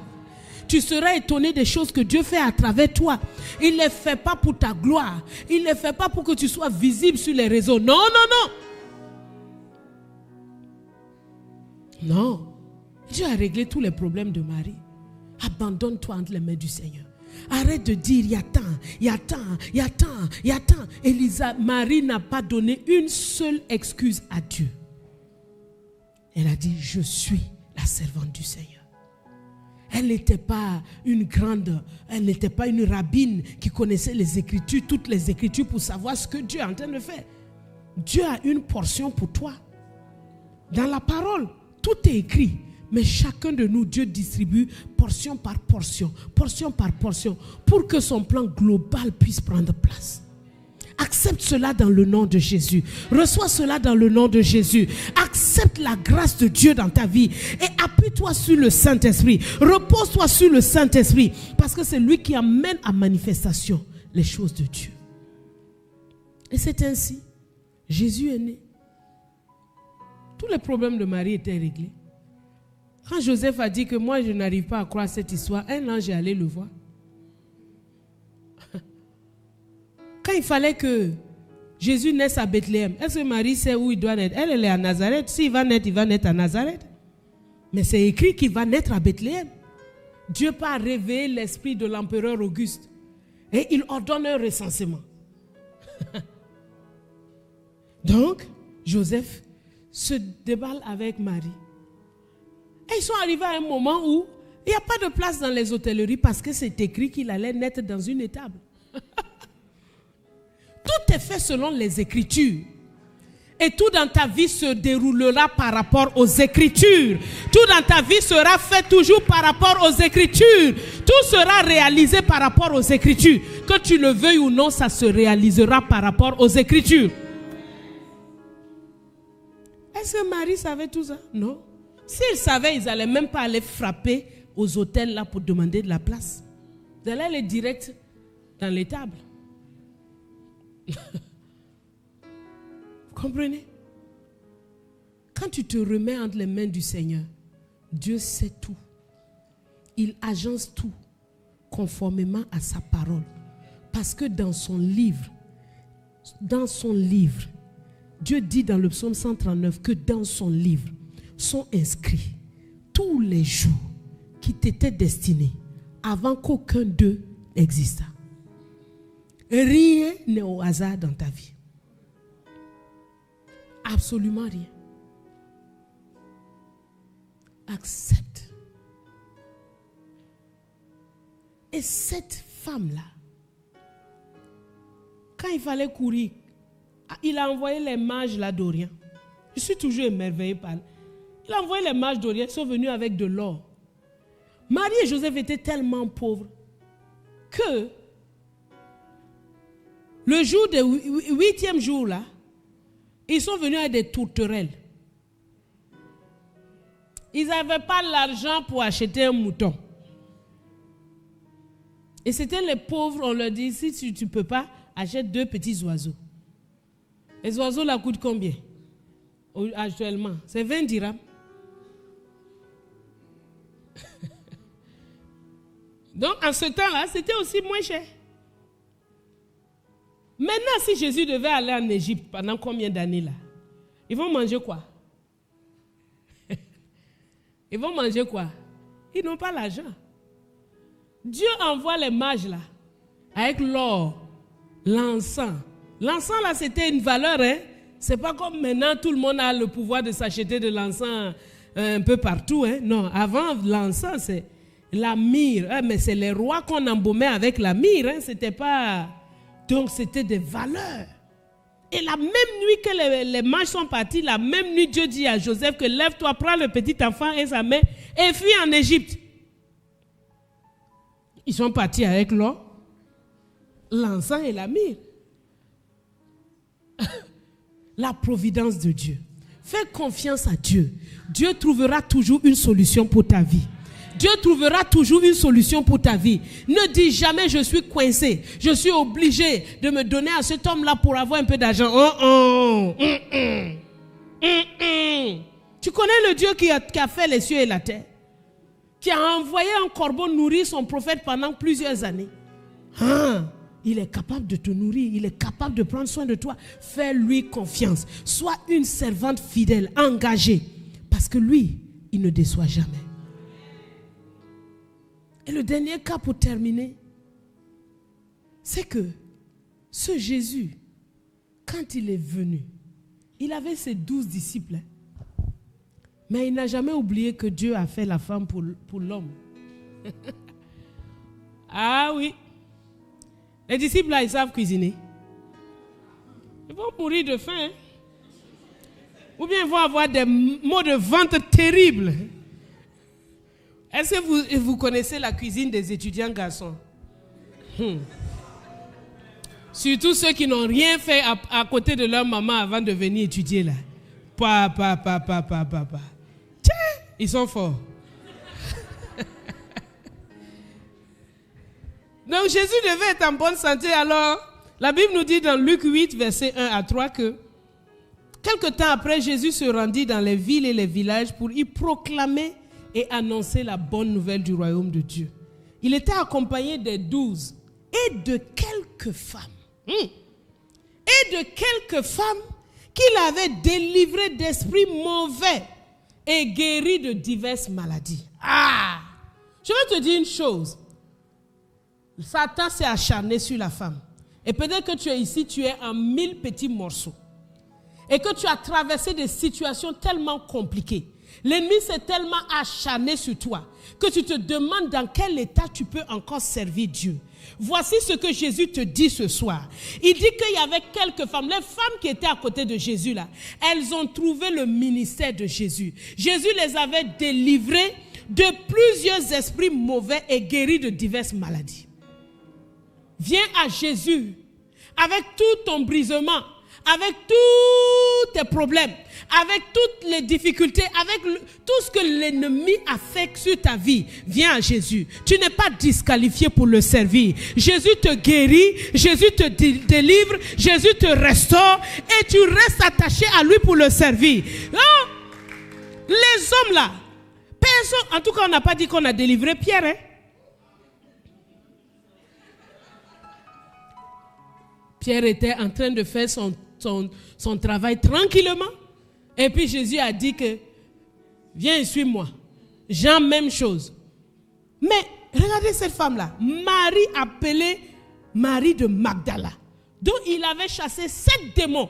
Tu seras étonné des choses que Dieu fait à travers toi. Il ne les fait pas pour ta gloire. Il ne les fait pas pour que tu sois visible sur les réseaux. Non, non, non. Non. Dieu a réglé tous les problèmes de Marie. Abandonne-toi entre les mains du Seigneur. Arrête de dire, il y a tant, il y a tant, il y a tant, il y a tant. Marie n'a pas donné une seule excuse à Dieu. Elle a dit, je suis la servante du Seigneur. Elle n'était pas une grande, elle n'était pas une rabbine qui connaissait les Écritures, toutes les Écritures pour savoir ce que Dieu est en train de faire. Dieu a une portion pour toi. Dans la parole, tout est écrit. Mais chacun de nous, Dieu distribue portion par portion, pour que son plan global puisse prendre place. Accepte cela dans le nom de Jésus. Reçois cela dans le nom de Jésus. Accepte la grâce de Dieu dans ta vie et appuie-toi sur le Saint-Esprit. Repose-toi sur le Saint-Esprit parce que c'est lui qui amène à manifestation les choses de Dieu. Et c'est ainsi. Jésus est né. Tous les problèmes de Marie étaient réglés. Quand Joseph a dit que moi je n'arrive pas à croire cette histoire, un ange est allé le voir. Quand il fallait que Jésus naisse à Bethléem, est-ce que Marie sait où il doit naître? Elle est à Nazareth. S'il va naître à Nazareth. Mais c'est écrit qu'il va naître à Bethléem. Dieu pas réveiller l'esprit de l'empereur Auguste. Et il ordonne un recensement. Donc, Joseph se déballe avec Marie. Et ils sont arrivés à un moment où il n'y a pas de place dans les hôtelleries parce que c'est écrit qu'il allait naître dans une étable. Tout est fait selon les Écritures. Et tout dans ta vie se déroulera par rapport aux Écritures. Tout dans ta vie sera fait toujours par rapport aux Écritures. Tout sera réalisé par rapport aux Écritures. Que tu le veuilles ou non, ça se réalisera par rapport aux Écritures. Est-ce que Marie savait tout ça? Non. S'ils savaient, ils n'allaient même pas aller frapper aux hôtels là pour demander de la place. Ils allaient aller direct dans l'étable. Vous comprenez? Quand tu te remets entre les mains du Seigneur, Dieu sait tout. Il agence tout conformément à sa parole. Parce que dans son livre, Dieu dit dans le psaume 139 que dans son livre sont inscrits tous les jours qui t'étaient destinés avant qu'aucun d'eux n'existât. Rien n'est au hasard dans ta vie. Absolument rien. Accepte. Et cette femme-là, quand il fallait courir, il a envoyé les mages là d'Orient. Je suis toujours émerveillé par. Il a envoyé les mages d'Orient, ils sont venus avec de l'or. Marie et Joseph étaient tellement pauvres que le jour du 8e jour là, ils sont venus avec des tourterelles. ils n'avaient pas l'argent pour acheter un mouton. Et c'était les pauvres, on leur dit, si tu ne peux pas, achète 2 petits oiseaux. Les oiseaux là coûtent combien actuellement? C'est 20 dirhams. Donc en ce temps-là, c'était aussi moins cher. Maintenant, si Jésus devait aller en Égypte pendant combien d'années là? Ils vont manger quoi? Ils vont manger quoi? Ils n'ont pas l'argent. Dieu envoie les mages là, avec l'or, l'encens. L'encens là, c'était une valeur, hein? C'est pas comme maintenant, tout le monde a le pouvoir de s'acheter de l'encens un peu partout, hein? Non, avant, l'encens, c'est la myrrhe. Mais c'est les rois qu'on embaumait avec la myrrhe, hein? C'était pas... Donc, c'était des valeurs. Et la même nuit que les mages sont partis, la même nuit, Dieu dit à Joseph que lève-toi, prends le petit enfant et sa mère et fuis en Égypte. Ils sont partis avec l'or, l'encens et la myrrhe. La providence de Dieu. Fais confiance à Dieu. Dieu trouvera toujours une solution pour ta vie. Dieu trouvera toujours une solution pour ta vie. Ne dis jamais je suis coincé. Je suis obligé de me donner à cet homme-là pour avoir un peu d'argent. Tu connais le Dieu qui a fait les cieux et la terre? Qui a envoyé un corbeau nourrir son prophète pendant plusieurs années. Il est capable de te nourrir. Il est capable de prendre soin de toi. Fais-lui confiance. Sois une servante fidèle, engagée. Parce que lui, il ne déçoit jamais. Et le dernier cas pour terminer, c'est que ce Jésus, quand il est venu, il avait ses 12 disciples. Mais il n'a jamais oublié que Dieu a fait la femme pour l'homme. Ah oui. Les disciples là, ils savent cuisiner. Ils vont mourir de faim. Hein? Ou bien ils vont avoir des maux de ventre terribles. Est-ce que vous connaissez la cuisine des étudiants garçons? Surtout ceux qui n'ont rien fait à côté de leur maman avant de venir étudier là. Papa. Tiens, ils sont forts. Donc Jésus devait être en bonne santé. Alors, la Bible nous dit dans Luc 8, versets 1 à 3 que quelque temps après, Jésus se rendit dans les villes et les villages pour y proclamer et annoncer la bonne nouvelle du royaume de Dieu. Il était accompagné des 12 et de quelques femmes. Et de quelques femmes qu'il avait délivrées d'esprits mauvais et guéries de diverses maladies. Je vais te dire une chose. Satan s'est acharné sur la femme. Et peut-être que tu es ici, tu es en 1000 petits morceaux. Et que tu as traversé des situations tellement compliquées. L'ennemi s'est tellement acharné sur toi que tu te demandes dans quel état tu peux encore servir Dieu. Voici ce que Jésus te dit ce soir. Il dit qu'il y avait quelques femmes, les femmes qui étaient à côté de Jésus là, elles ont trouvé le ministère de Jésus. Jésus les avait délivrées de plusieurs esprits mauvais et guéris de diverses maladies. Viens à Jésus avec tout ton brisement, avec tous tes problèmes, avec toutes les difficultés, avec tout ce que l'ennemi a fait sur ta vie. Viens à Jésus. Tu n'es pas disqualifié pour le servir. Jésus te guérit, Jésus te délivre, Jésus te restaure et tu restes attaché à lui pour le servir. Non, les hommes là, personne, en tout cas on n'a pas dit qu'on a délivré Pierre. Hein? Pierre était en train de faire son travail tranquillement. Et puis Jésus a dit que, viens, suis-moi. Jean, même chose. Mais regardez cette femme-là. Marie, appelée Marie de Magdala, dont il avait chassé 7 démons.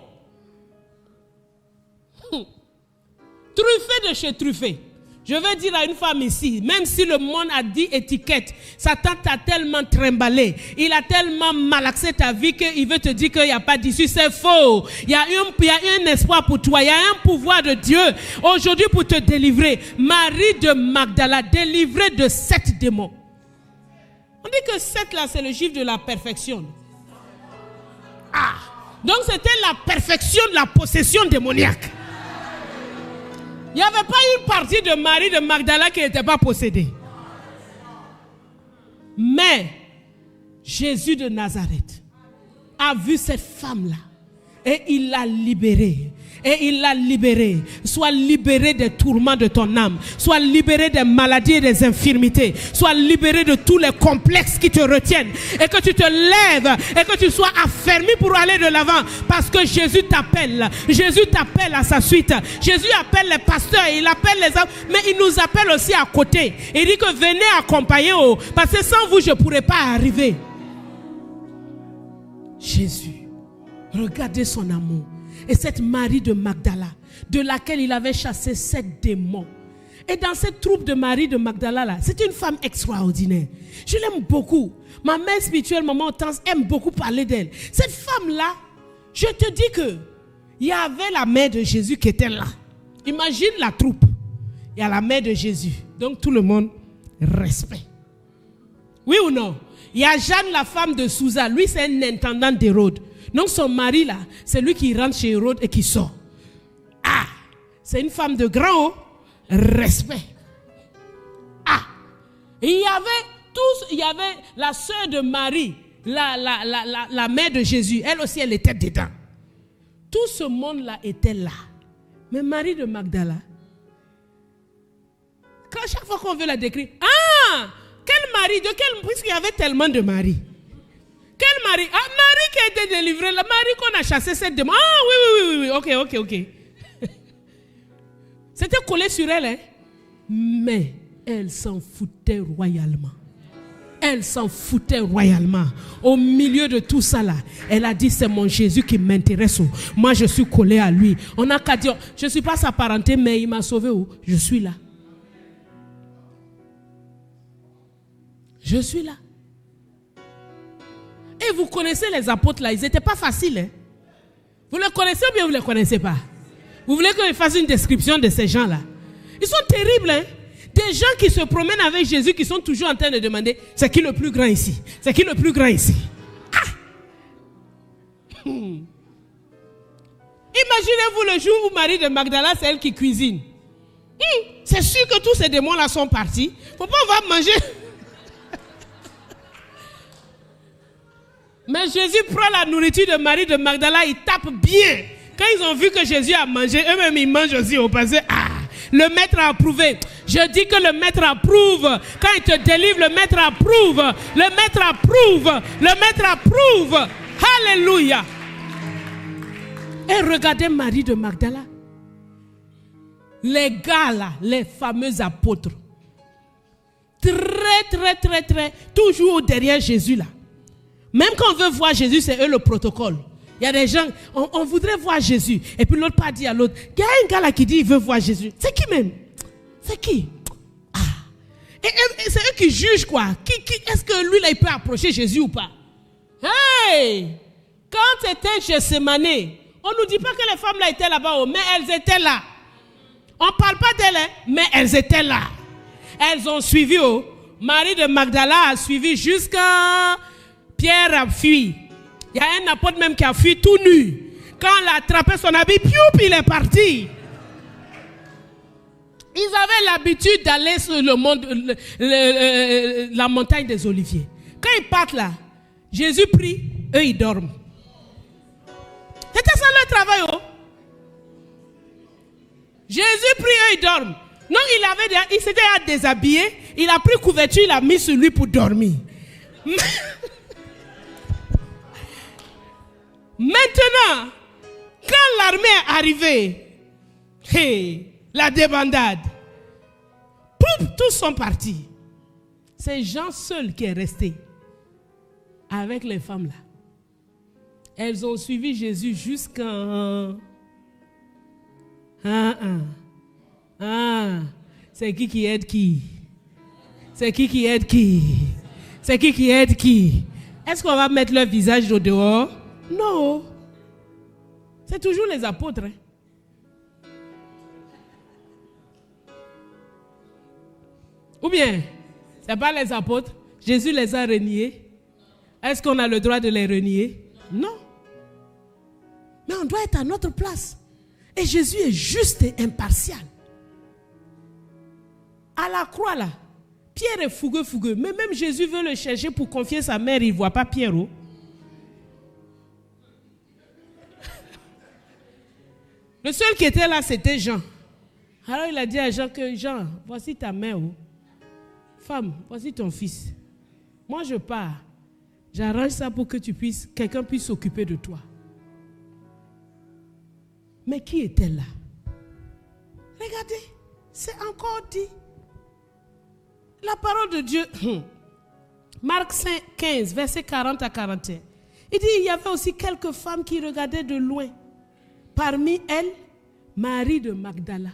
Truffée de chez Truffé. Je veux dire à une femme ici, même si le monde a dit étiquette, Satan t'a tellement trimballé, il a tellement malaxé ta vie qu'il veut te dire qu'il n'y a pas d'issue. C'est faux. Il y a un espoir pour toi, il y a un pouvoir de Dieu aujourd'hui pour te délivrer. Marie de Magdala, délivrée de 7 démons. On dit que 7 là, c'est le chiffre de la perfection. Donc c'était la perfection de la possession démoniaque. n'y avait pas une partie de Marie de Magdala qui n'était pas possédée. Mais Jésus de Nazareth a vu cette femme-là et il l'a libérée. Et il l'a libérée. Sois libéré des tourments de ton âme. Sois libéré des maladies et des infirmités. Sois libéré de tous les complexes qui te retiennent. Et que tu te lèves et que tu sois affermi pour aller de l'avant. Parce que Jésus t'appelle. Jésus t'appelle à sa suite. Jésus appelle les pasteurs, il appelle les hommes. Mais il nous appelle aussi à côté. Il dit que venez accompagner. Parce que sans vous, je ne pourrais pas arriver. Jésus, regardez son amour. Et cette Marie de Magdala, de laquelle il avait chassé 7 démons. Et dans cette troupe de Marie de Magdala, là, c'est une femme extraordinaire. Je l'aime beaucoup. Ma mère spirituelle, maman Hortense, aime beaucoup parler d'elle. Cette femme-là, je te dis que il y avait la mère de Jésus qui était là. Imagine la troupe. Il y a la mère de Jésus. Donc tout le monde, respect. Oui ou non? Il y a Jeanne, la femme de Souza. Lui, c'est un intendant d'Hérode. Donc son mari là, c'est lui qui rentre chez Hérode et qui sort. Ah, c'est une femme de grand respect. Ah, et il y avait la sœur de Marie, la mère de Jésus. Elle aussi, elle était dedans. Tout ce monde là était là. Mais Marie de Magdala, quand chaque fois qu'on veut la décrire, quel mari, puisqu'il y avait tellement de maris. Quel mari? Ah, Marie qui a été délivrée, la Marie qu'on a chassé 7 démons. Ah oui, ok. C'était collé sur elle, hein? Mais elle s'en foutait royalement. Elle s'en foutait royalement. Au milieu de tout ça là, elle a dit c'est mon Jésus qui m'intéresse. Moi je suis collée à lui. On n'a qu'à dire, je ne suis pas sa parenté, mais il m'a sauvé. Je suis là. Je suis là. Et vous connaissez les apôtres là, ils n'étaient pas faciles. Hein? Vous les connaissez ou bien vous ne les connaissez pas? Vous voulez que je fasse une description de ces gens-là? Ils sont terribles. Hein? Des gens qui se promènent avec Jésus, qui sont toujours en train de demander, c'est qui le plus grand ici? C'est qui le plus grand ici? Imaginez-vous le jour où Marie de Magdala, c'est elle qui cuisine. C'est sûr que tous ces démons-là sont partis. Faut pas on va manger... Mais Jésus prend la nourriture de Marie de Magdala, il tape bien. Quand ils ont vu que Jésus a mangé, eux-mêmes ils mangent aussi au passé. Le maître a approuvé. Je dis que le maître approuve. Quand il te délivre, le maître approuve. Le maître approuve. Le maître approuve. Alléluia. Et regardez Marie de Magdala. Les gars là, les fameux apôtres. Très, toujours derrière Jésus là. Même quand on veut voir Jésus, c'est eux le protocole. Il y a des gens, on voudrait voir Jésus. Et puis l'autre pas dit à l'autre, il y a un gars là qui dit il veut voir Jésus. C'est qui même? C'est qui? Et c'est eux qui jugent quoi. Est-ce que lui là il peut approcher Jésus ou pas? Hey! Quand c'était Gethsemane, on ne nous dit pas que les femmes là étaient là-bas, mais elles étaient là. On ne parle pas d'elles, mais elles étaient là. Elles ont suivi. Marie de Magdala a suivi jusqu'à... Pierre a fui. Il y a un apôtre même qui a fui tout nu. Quand on l'a attrapé son habit, puis il est parti. Ils avaient l'habitude d'aller sur la montagne des Oliviers. Quand ils partent là, Jésus prie, eux ils dorment. C'était ça leur travail. Jésus prie, eux ils dorment. Non, il s'était déshabillé, il a pris couverture, il a mis sur lui pour dormir. Maintenant, quand l'armée est arrivée, la débandade, tous sont partis. C'est Jean seul qui est resté avec les femmes là. Elles ont suivi Jésus jusqu'à... C'est qui aide qui? C'est qui aide qui? C'est qui aide qui? Est-ce qu'on va mettre leur visage au dehors? Non. C'est toujours les apôtres. Hein? Ou bien, ce n'est pas les apôtres. Jésus les a reniés. Est-ce qu'on a le droit de les renier? Non. Mais on doit être à notre place. Et Jésus est juste et impartial. À la croix là, Pierre est fougueux. Mais même Jésus veut le chercher pour confier sa mère, il ne voit pas Pierre. Oh. Le seul qui était là, c'était Jean. Alors il a dit à Jean que Jean, voici ta mère. Oh. Femme, voici ton fils. Moi je pars. J'arrange ça pour que quelqu'un puisse s'occuper de toi. Mais qui était là? Regardez, c'est encore dit. La parole de Dieu, Marc 15, verset 40 à 41. Il dit, il y avait aussi quelques femmes qui regardaient de loin. Parmi elles, Marie de Magdala.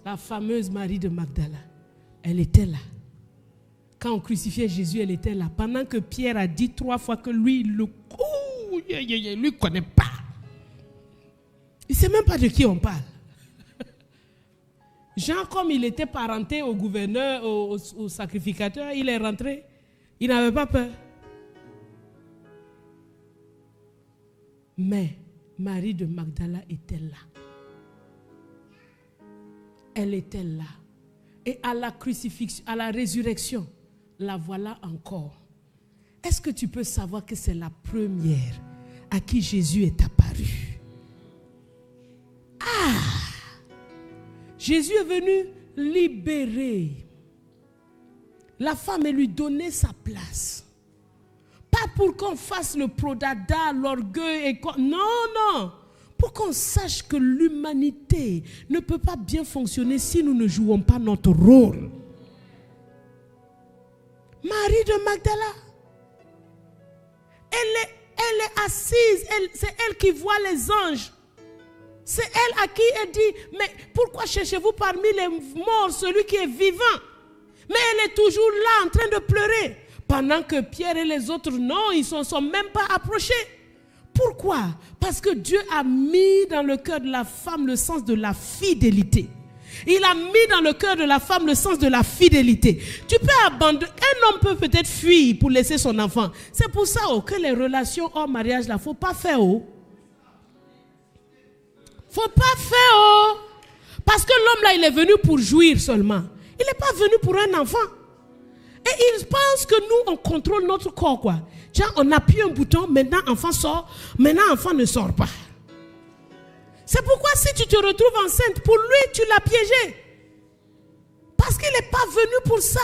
La fameuse Marie de Magdala. Elle était là. Quand on crucifiait Jésus, elle était là. Pendant que Pierre a dit 3 fois que lui, il ne connaît pas. Il ne sait même pas de qui on parle. Jean, comme il était parenté au gouverneur, au sacrificateur, il est rentré. Il n'avait pas peur. Mais Marie de Magdala était là. Elle était là. Et à la crucifixion, à la résurrection, la voilà encore. Est-ce que tu peux savoir que c'est la première à qui Jésus est apparu? Jésus est venu libérer la femme et lui donner sa place. Pas pour qu'on fasse le prodada, l'orgueil et quoi. Non. Pour qu'on sache que l'humanité ne peut pas bien fonctionner si nous ne jouons pas notre rôle. Marie de Magdala, elle est assise, c'est elle qui voit les anges. C'est elle à qui elle dit, mais pourquoi cherchez-vous parmi les morts celui qui est vivant? Mais elle est toujours là en train de pleurer. Pendant que Pierre et les autres, non, ils ne sont même pas approchés. Pourquoi? Parce que Dieu a mis dans le cœur de la femme le sens de la fidélité. Il a mis dans le cœur de la femme le sens de la fidélité. Tu peux abandonner. Un homme peut peut-être fuir pour laisser son enfant. C'est pour ça que les relations hors mariage, là, il ne faut pas faire. Faut pas faire. Parce que l'homme là, il est venu pour jouir seulement. Il n'est pas venu pour un enfant. Et il pense que nous, on contrôle notre corps, quoi. Tiens, on appuie un bouton, maintenant enfant sort, maintenant enfant ne sort pas. C'est pourquoi si tu te retrouves enceinte, pour lui, tu l'as piégé. Parce qu'il n'est pas venu pour ça.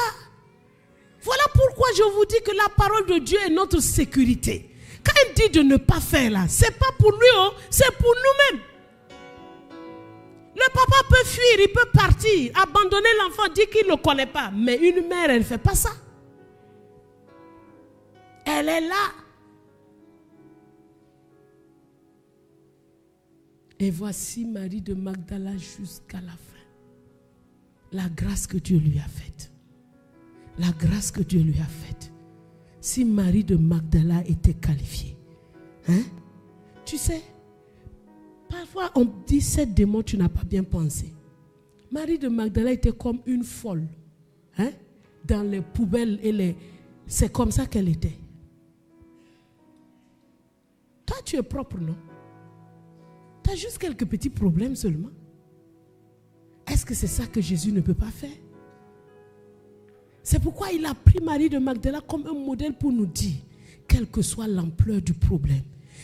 Voilà pourquoi je vous dis que la parole de Dieu est notre sécurité. Quand il dit de ne pas faire là, ce n'est pas pour lui, c'est pour nous-mêmes. Le papa peut fuir, il peut partir, abandonner l'enfant, dire qu'il ne le connaît pas. Mais une mère, elle ne fait pas ça. Elle est là. Et voici Marie de Magdala jusqu'à la fin. La grâce que Dieu lui a faite. La grâce que Dieu lui a faite. Si Marie de Magdala était qualifiée, tu sais, parfois on dit cette démon, tu n'as pas bien pensé. Marie de Magdala était comme une folle. Dans les poubelles c'est comme ça qu'elle était. Toi, tu es propre, non? Tu as juste quelques petits problèmes seulement. Est-ce que c'est ça que Jésus ne peut pas faire? C'est pourquoi il a pris Marie de Magdala comme un modèle pour nous dire, quelle que soit l'ampleur du problème,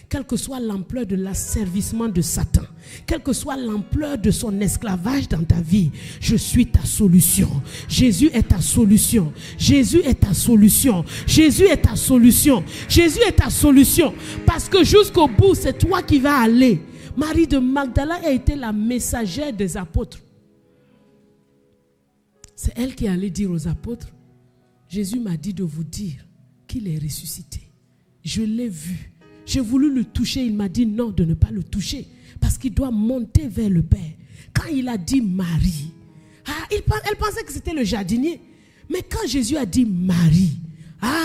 quelle que soit l'ampleur de l'asservissement de Satan, quelle que soit l'ampleur de son esclavage dans ta vie, je suis ta solution. Jésus est ta solution. Jésus est ta solution. Jésus est ta solution. Jésus est ta solution. Parce que jusqu'au bout, c'est toi qui vas aller. Marie de Magdala a été la messagère des apôtres. C'est elle qui allait dire aux apôtres, Jésus m'a dit de vous dire qu'il est ressuscité. Je l'ai vu. J'ai voulu le toucher, il m'a dit non de ne pas le toucher parce qu'il doit monter vers le Père. Quand il a dit Marie, elle pensait que c'était le jardinier. Mais quand Jésus a dit Marie,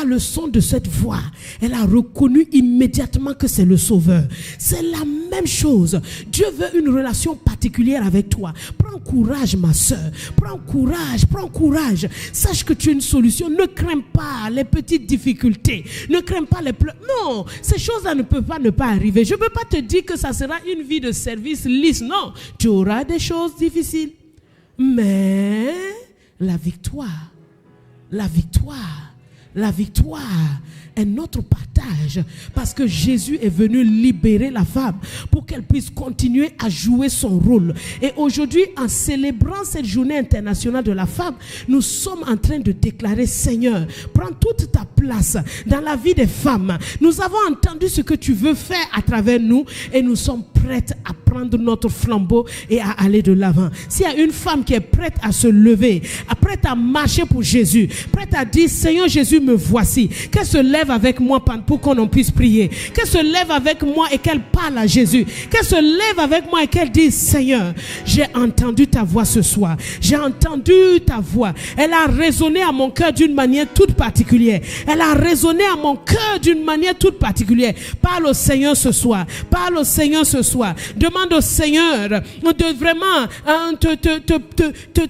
le son de cette voix, elle a reconnu immédiatement que c'est le Sauveur. C'est la même chose. Dieu veut une relation particulière avec toi. Prends courage, ma soeur. Prends courage. Sache que tu es une solution. Ne crains pas les petites difficultés. Ne crains pas les pleurs. Non, ces choses-là ne peuvent pas ne pas arriver. Je ne peux pas te dire que ça sera une vie de service lisse. Non, tu auras des choses difficiles. Mais la victoire est notre partage, parce que Jésus est venu libérer la femme pour qu'elle puisse continuer à jouer son rôle. Et aujourd'hui, en célébrant cette journée internationale de la femme, nous sommes en train de déclarer: Seigneur, prends toute ta place dans la vie des femmes. Nous avons entendu ce que tu veux faire à travers nous et nous sommes prêtes à prendre notre flambeau et à aller de l'avant. S'il y a une femme qui est prête à se lever, prête à marcher pour Jésus, prête à dire: Seigneur Jésus, me voici, qu'elle se lève avec moi pour qu'on puisse prier, qu'elle se lève avec moi et qu'elle parle à Jésus, qu'elle se lève avec moi et qu'elle dise: Seigneur, j'ai entendu ta voix ce soir, j'ai entendu ta voix, elle a résonné à mon cœur d'une manière toute particulière, elle a résonné à mon cœur d'une manière toute particulière. Parle au Seigneur ce soir, parle au Seigneur ce soir, demande au Seigneur de vraiment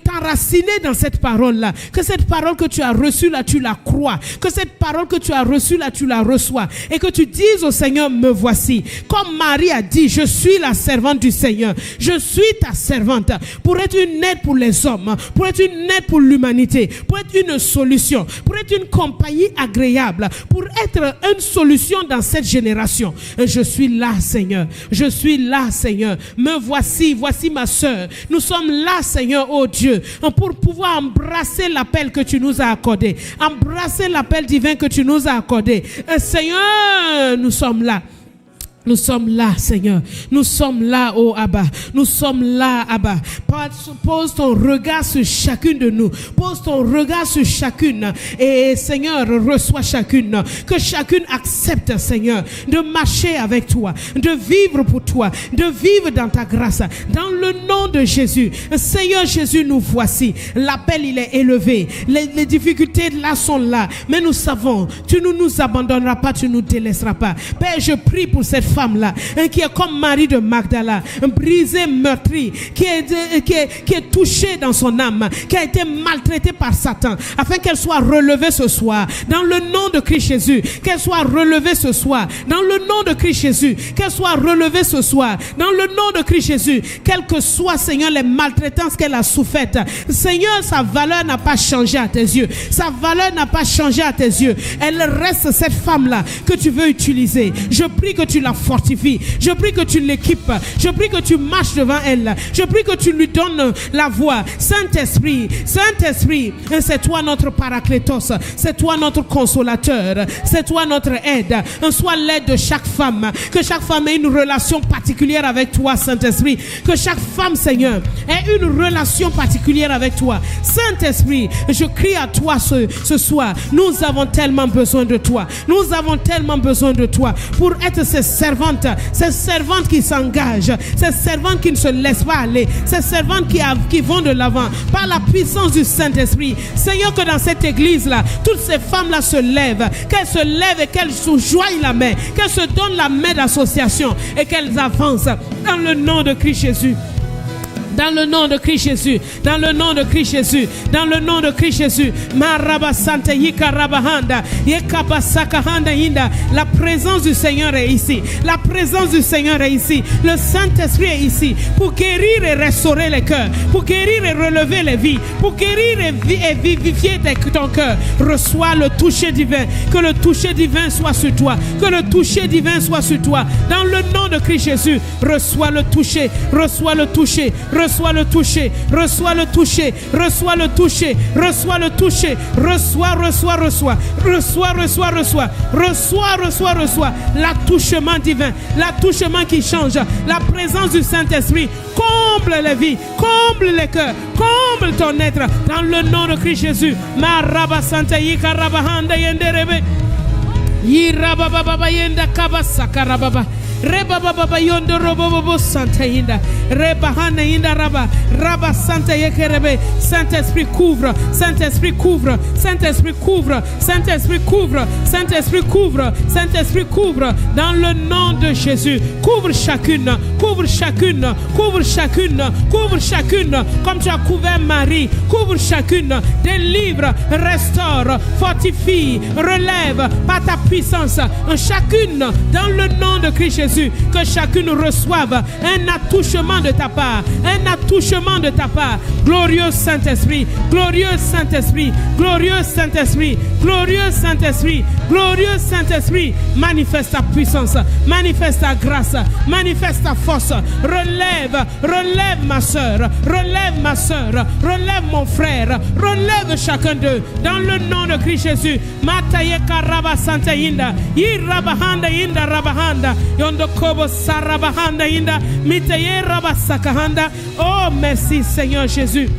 t'enraciner dans cette parole-là, que cette parole que tu as reçue là, tu la crois, que cette parole que tu as reçue là, tu la reçois, et que tu dises au Seigneur: me voici. Comme Marie a dit: je suis la servante du Seigneur, je suis ta servante, pour être une aide pour les hommes, pour être une aide pour l'humanité, pour être une solution, pour être une compagnie agréable, pour être une solution dans cette génération. Je suis là, Seigneur, je suis là, Seigneur, me voici, voici ma soeur. Nous sommes là, Seigneur, oh Dieu, pour pouvoir embrasser l'appel que tu nous as accordé, embrasser l'appel divin que tu nous as accordé. Seigneur, nous sommes là. Nous sommes là, Seigneur. Nous sommes là, oh Abba. Nous sommes là, Abba. Pose ton regard sur chacune de nous. Pose ton regard sur chacune. Et Seigneur, reçois chacune. Que chacune accepte, Seigneur, de marcher avec toi, de vivre pour toi, de vivre dans ta grâce. Dans le nom de Jésus. Seigneur Jésus, nous voici. L'appel, il est élevé. Les difficultés là sont là. Mais nous savons, tu ne nous abandonneras pas, tu ne nous délaisseras pas. Père, je prie pour cette femme-là, qui est comme Marie de Magdala, brisée, meurtrie, qui est touchée dans son âme, qui a été maltraitée par Satan, afin qu'elle soit relevée ce soir, dans le nom de Christ Jésus, qu'elle soit relevée ce soir, dans le nom de Christ Jésus, qu'elle soit relevée ce soir, dans le nom de Christ Jésus, quelles que soient, Seigneur, les maltraitances qu'elle a souffertes, Seigneur, sa valeur n'a pas changé à tes yeux, sa valeur n'a pas changé à tes yeux, elle reste cette femme-là que tu veux utiliser. Je prie que tu la fortifie, je prie que tu l'équipes, je prie que tu marches devant elle, je prie que tu lui donnes la voix. Saint-Esprit, Saint-Esprit, c'est toi notre paraclétos, c'est toi notre consolateur, c'est toi notre aide. Sois l'aide de chaque femme, que chaque femme ait une relation particulière avec toi, Saint-Esprit, que chaque femme, Seigneur, ait une relation particulière avec toi. Saint-Esprit, je crie à toi ce soir, nous avons tellement besoin de toi, nous avons tellement besoin de toi pour être ces servantes qui s'engagent, ces servantes qui ne se laissent pas aller, ces servantes qui vont de l'avant par la puissance du Saint-Esprit. Seigneur, que dans cette église-là, toutes ces femmes-là se lèvent, qu'elles se lèvent et qu'elles se joignent la main, qu'elles se donnent la main d'association et qu'elles avancent dans le nom de Christ Jésus. Dans le nom de Christ Jésus, dans le nom de Christ Jésus, dans le nom de Christ Jésus. Maraba Santa Yikarabahanda, Yekabasakahanda Inda. La présence du Seigneur est ici. La présence du Seigneur est ici. Le Saint-Esprit est ici pour guérir et restaurer les cœurs, pour guérir et relever les vies, pour guérir et vivifier ton cœur. Reçois le toucher divin. Que le toucher divin soit sur toi. Que le toucher divin soit sur toi. Dans le nom de Christ Jésus, reçois le toucher. Reçois le toucher. Reçois le toucher, reçois le toucher, reçois le toucher, reçois le toucher, reçois, l'attouchement divin, l'attouchement qui change, la présence du Saint-Esprit, comble les vies, comble les cœurs, comble ton être, dans le nom de Christ Jésus. Maraba Santa Yikarabahanda Yenderebe, Yirababa Yenda Kabasakarababa. Reba baba yondo robo santa inda reba hana inda raba santa yekerebe. Saint-Esprit couvre, Saint-Esprit couvre, Saint-Esprit couvre, Saint-Esprit couvre, Saint-Esprit couvre, Saint-Esprit couvre, dans le nom de Jésus. Couvre chacune, couvre chacune, couvre chacune, couvre chacune, comme tu as couvert Marie. Couvre chacune, délivre, restaure, fortifie, relève par ta puissance chacune, dans le nom de Christ Jésus. Jésus, que chacune reçoive un attouchement de ta part, un attouchement de ta part. Glorieux Saint-Esprit, glorieux Saint-Esprit, glorieux Saint-Esprit, glorieux Saint-Esprit, glorieux Saint-Esprit, manifeste ta puissance, manifeste ta grâce, manifeste ta force. Relève, relève ma soeur, relève ma soeur, relève mon frère, relève chacun d'eux dans le nom de Christ Jésus. Mataye karaba santa inda, irabahanda inda rabahanda, yondo kobo sarabahanda inda, mitaye rabasakahanda. Oh merci Seigneur Jésus.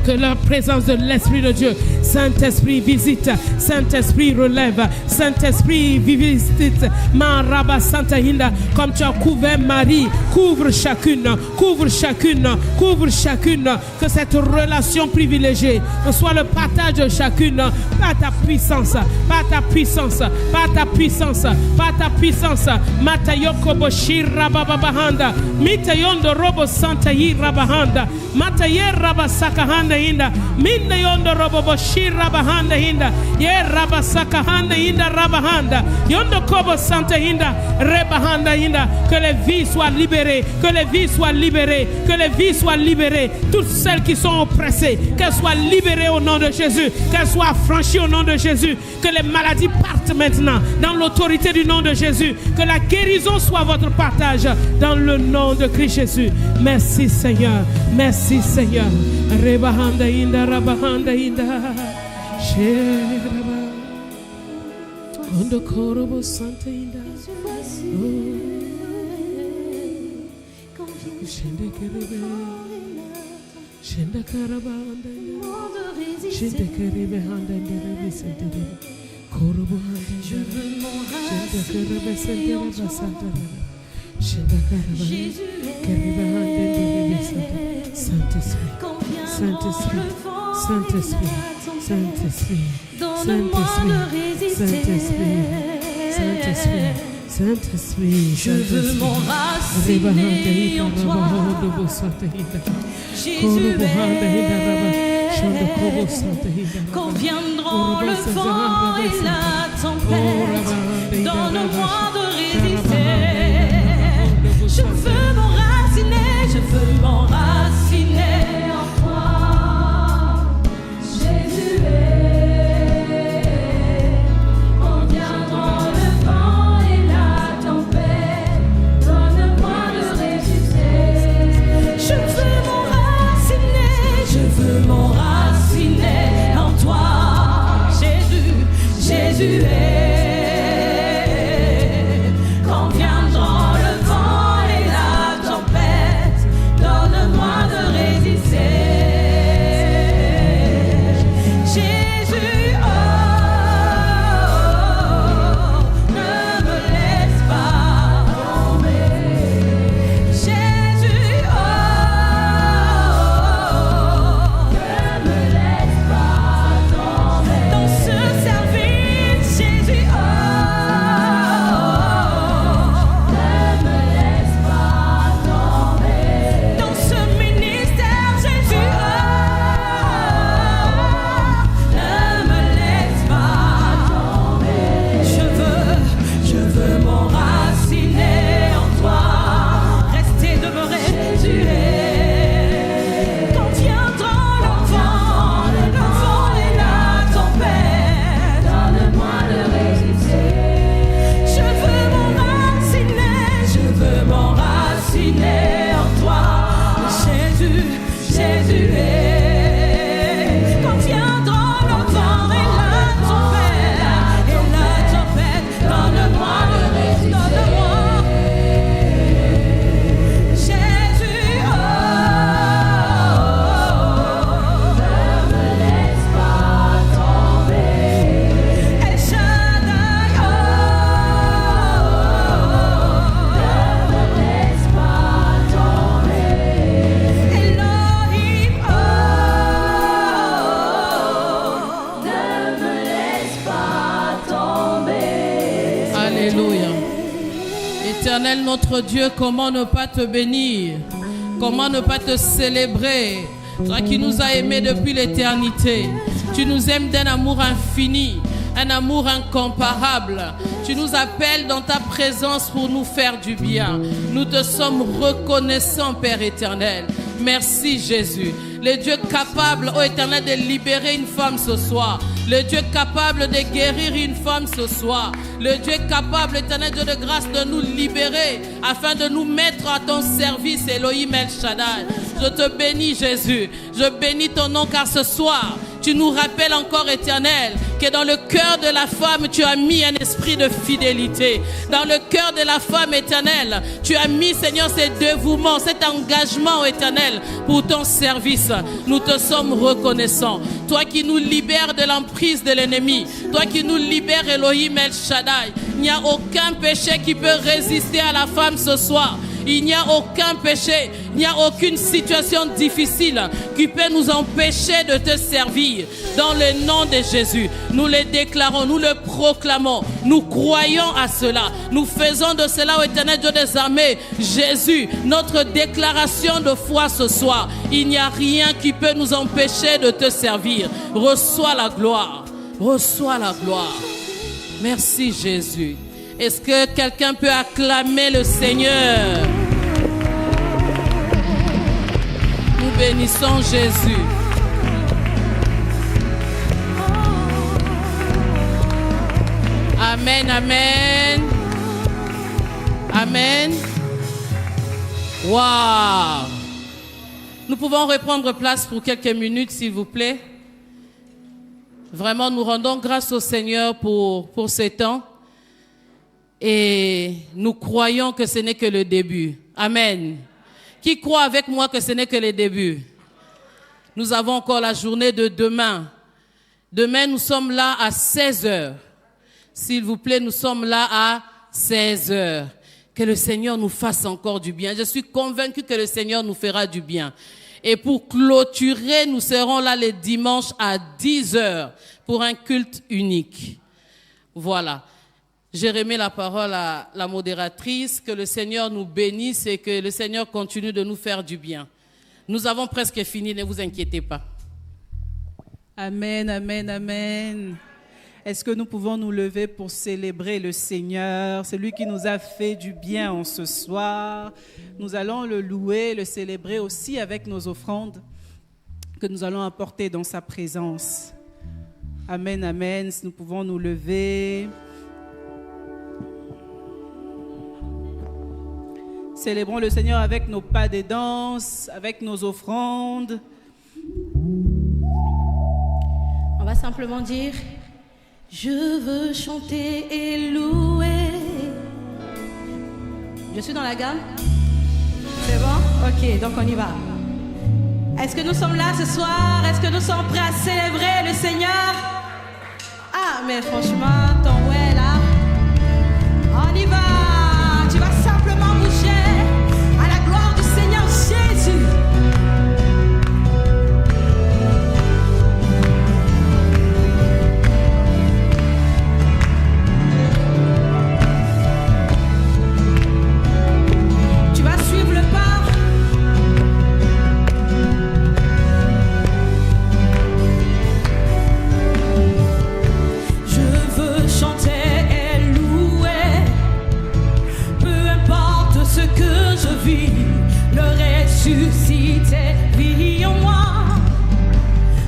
Que la présence de l'Esprit de Dieu, Saint-Esprit visite, Saint-Esprit relève, Saint-Esprit visite, Maraba Santa Hinda, comme tu as couvert Marie, couvre chacune, couvre chacune, couvre chacune, que cette relation privilégiée soit le partage de chacune, par ta puissance, par ta puissance, par ta puissance, par ta puissance, Matayoko Boshir Rababahanda, Mitayondo Robo Santa Rabahanda, Matayer Rabasakahanda Hinda, Minda Yondo Robo Boshir Rabahanda Hinda, Ye Rabasakahanda Hinda Rabahanda, Yondo Kobo Santa Hinda, Rebahanda Hinda, que les vies soient libérées, que les vies soient libérées, que les vies soient libérées, toutes celles qui sont oppressées, qu'elles soient libérées au nom de Jésus, qu'elles soient affranchies au nom de Jésus, que les maladies partent maintenant dans l'autorité du nom de Jésus, que la guérison soit votre partage dans le nom de Christ Jésus. Merci Seigneur, merci Seigneur. Rebahanda Inda, Rabahanda Inda, Sheraba, Ondo Korobo Santa Inda, Shende Kerebe, Shende Karabanda, Shende Kerebe Handa Inda, Santa Korobo Handa, Shende Kerebe Santa Santa, Shende Karabanda, Kerebe Handa Santa. Saint-Esprit, Saint-Esprit, Saint-Esprit, Saint-Esprit, Saint-Esprit, Saint-Esprit, Saint-Esprit, Saint-Esprit, je veux m'enraciner en toi. Jésus quand viendront le vent et la tempête, donne-moi de résister. Je veux m'enraciner, je veux m'enraciner en toi. Jésus quand viendront le vent et la tempête, donne-moi de résister. Je veux m'enraciner, je veux m'enraciner en toi. Jésus, Jésus quand viendront le vent et la tempête, donne-moi de résister. Jésus, ne me laisse pas tomber. Jésus, ne me laisse pas tomber. Dans ce service, Jésus, ne me laisse pas tomber. Dans ce ministère, Jésus, ne me laisse pas tomber. Je veux m'enraciner en toi, rester demeuré. Jésus, quand viendra le vent et la tempête, donne-moi de résister. Je veux m'enraciner en toi. Jésus, Jésus quand viendra le vent et la tempête, donne-moi de résister. Donne-moi. Jésus, ne me laisse pas tomber. El Shaddai, ne me laisse pas tomber. Elohim, ne me laisse pas tomber. Alléluia. Éternel notre Dieu, comment ne pas te bénir? Comment ne pas te célébrer? Toi qui nous as aimés depuis l'éternité. Tu nous aimes d'un amour infini. un amour incomparable. Tu nous appelles dans ta présence pour nous faire du bien. Nous te sommes reconnaissants, Père éternel. Merci Jésus. Le Dieu capable, ô Éternel, de libérer une femme ce soir. Le Dieu capable de guérir une femme ce soir. Le Dieu capable, Éternel Dieu de grâce, de nous libérer afin de nous mettre à ton service, Elohim El Shaddai. Je te bénis Jésus. Je bénis ton nom car ce soir, tu nous rappelles encore, Éternel, que dans le cœur de la femme, tu as mis un esprit de fidélité. Dans le cœur de la femme, Éternel, tu as mis, Seigneur, ce dévouement, cet engagement, Éternel, pour ton service. Nous te sommes reconnaissants. Toi qui nous libères de l'emprise de l'ennemi, toi qui nous libères, Elohim El Shaddai, il n'y a aucun péché qui peut résister à la femme ce soir. Il n'y a aucun péché, il n'y a aucune situation difficile qui peut nous empêcher de te servir. Dans le nom de Jésus, nous le déclarons, nous le proclamons, nous croyons à cela. Nous faisons de cela, ô Éternel Dieu des armées, Jésus, notre déclaration de foi ce soir. Il n'y a rien qui peut nous empêcher de te servir. Reçois la gloire, reçois la gloire. Merci Jésus. Est-ce que quelqu'un peut acclamer le Seigneur? Nous bénissons Jésus. Amen, amen. Amen. Waouh. Nous pouvons reprendre place pour quelques minutes, s'il vous plaît. Vraiment, nous rendons grâce au Seigneur pour ce temps. Et nous croyons que ce n'est que le début. Amen. Qui croit avec moi que ce n'est que le début? Nous avons encore la journée de demain. Demain, nous sommes là à 16h. S'il vous plaît, nous sommes là à 16h. Que le Seigneur nous fasse encore du bien. Je suis convaincu que le Seigneur nous fera du bien. Et pour clôturer, nous serons là le dimanche à 10h pour un culte unique. Voilà. J'ai remis la parole à la modératrice. Que le Seigneur nous bénisse et que le Seigneur continue de nous faire du bien. Nous avons presque fini, ne vous inquiétez pas. Amen, amen, amen. Est-ce que nous pouvons nous lever pour célébrer le Seigneur, celui qui nous a fait du bien en ce soir? Nous allons le louer, le célébrer aussi avec nos offrandes que nous allons apporter dans sa présence. Amen, amen. Nous pouvons nous lever. Célébrons le Seigneur avec nos pas de danse, avec nos offrandes. On va simplement dire: je veux chanter et louer. Je suis dans la gamme? C'est bon? Ok, donc on y va. Est-ce que nous sommes là ce soir? Est-ce que nous sommes prêts à célébrer le Seigneur? Ah, mais franchement, ton ouais là. On y va. Tu vas simplement bouger à la gloire du Seigneur Jésus. Tu vas suivre le pas. Je veux chanter et louer. Ce que je vis, le ressuscité vit en moi.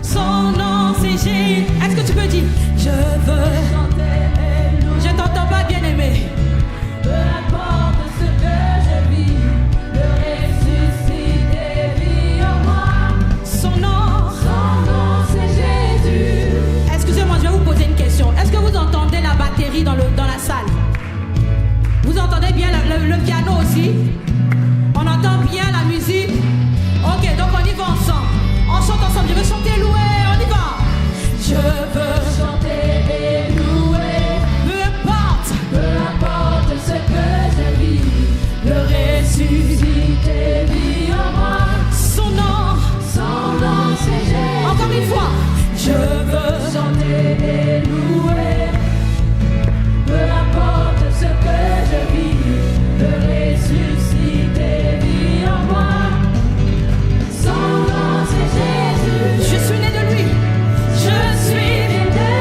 Son nom c'est Jésus. Est-ce que tu peux dire: je veux chanter et louer? Je t'entends pas, bien aimé. Peu importe ce que je vis, le ressuscité vit en moi. Son nom c'est Jésus. Excusez-moi, je vais vous poser une question. Est-ce que vous entendez la batterie dans la salle? Vous entendez bien le piano aussi? On entend bien la musique? Ok, donc on y va ensemble. On chante ensemble. Je veux chanter et louer. On y va. Je veux chanter et louer. Peu importe ce que je vis, le ressuscité vit en moi. Son nom c'est Jésus. Encore une fois. Je veux chanter et louer. Peu importe ce que je vis, le ressuscité vit en moi. Son nom c'est Jésus. Je suis né de lui. Je suis né de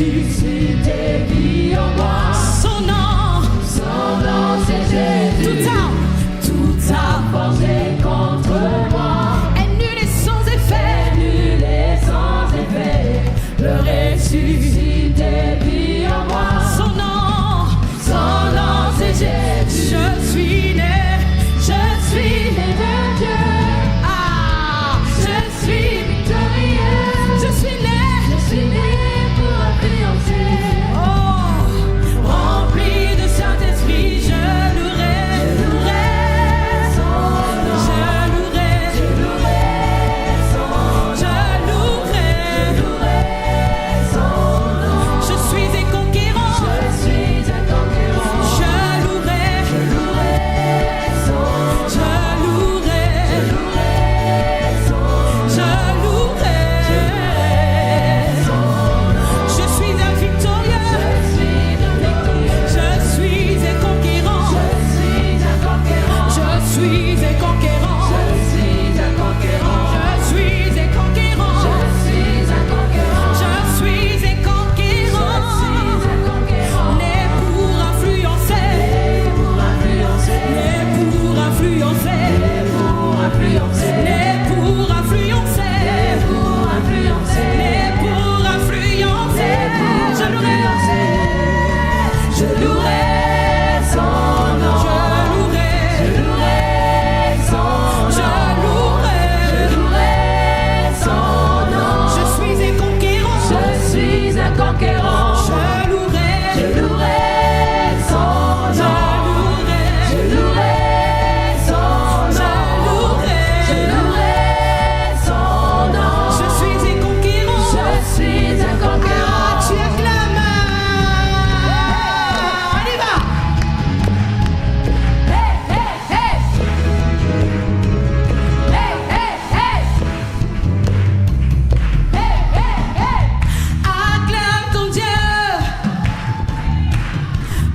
ressuscité vit en moi. Son nom c'est Jésus. Tout a forgé contre moi. Est nul et sans effet. Le ressuscité vit en moi. Son nom c'est Jésus. Je suis né de Dieu. Ah, je suis victorieux. Je suis né pour influencer. Oh, rempli de Saint-Esprit, je louerai son nom. Je louerai son nom. Je louerai son nom. Je suis un conquérant. Je louerai son nom. Je louerai son nom. Je suis un victorieux. Je suis un conquérant. Je suis un conquérant. Je suis un conquérant. Je suis un conquérant. Né pour influencer. Né pour influencer. Né pour influencer. Né pour influencer. Je louerai son nom. Je louerai son nom. Je suis un conquérant. Je louerai son nom. Je suis un conquérant. Ah, tu acclames. On y va. Acclame ton Dieu.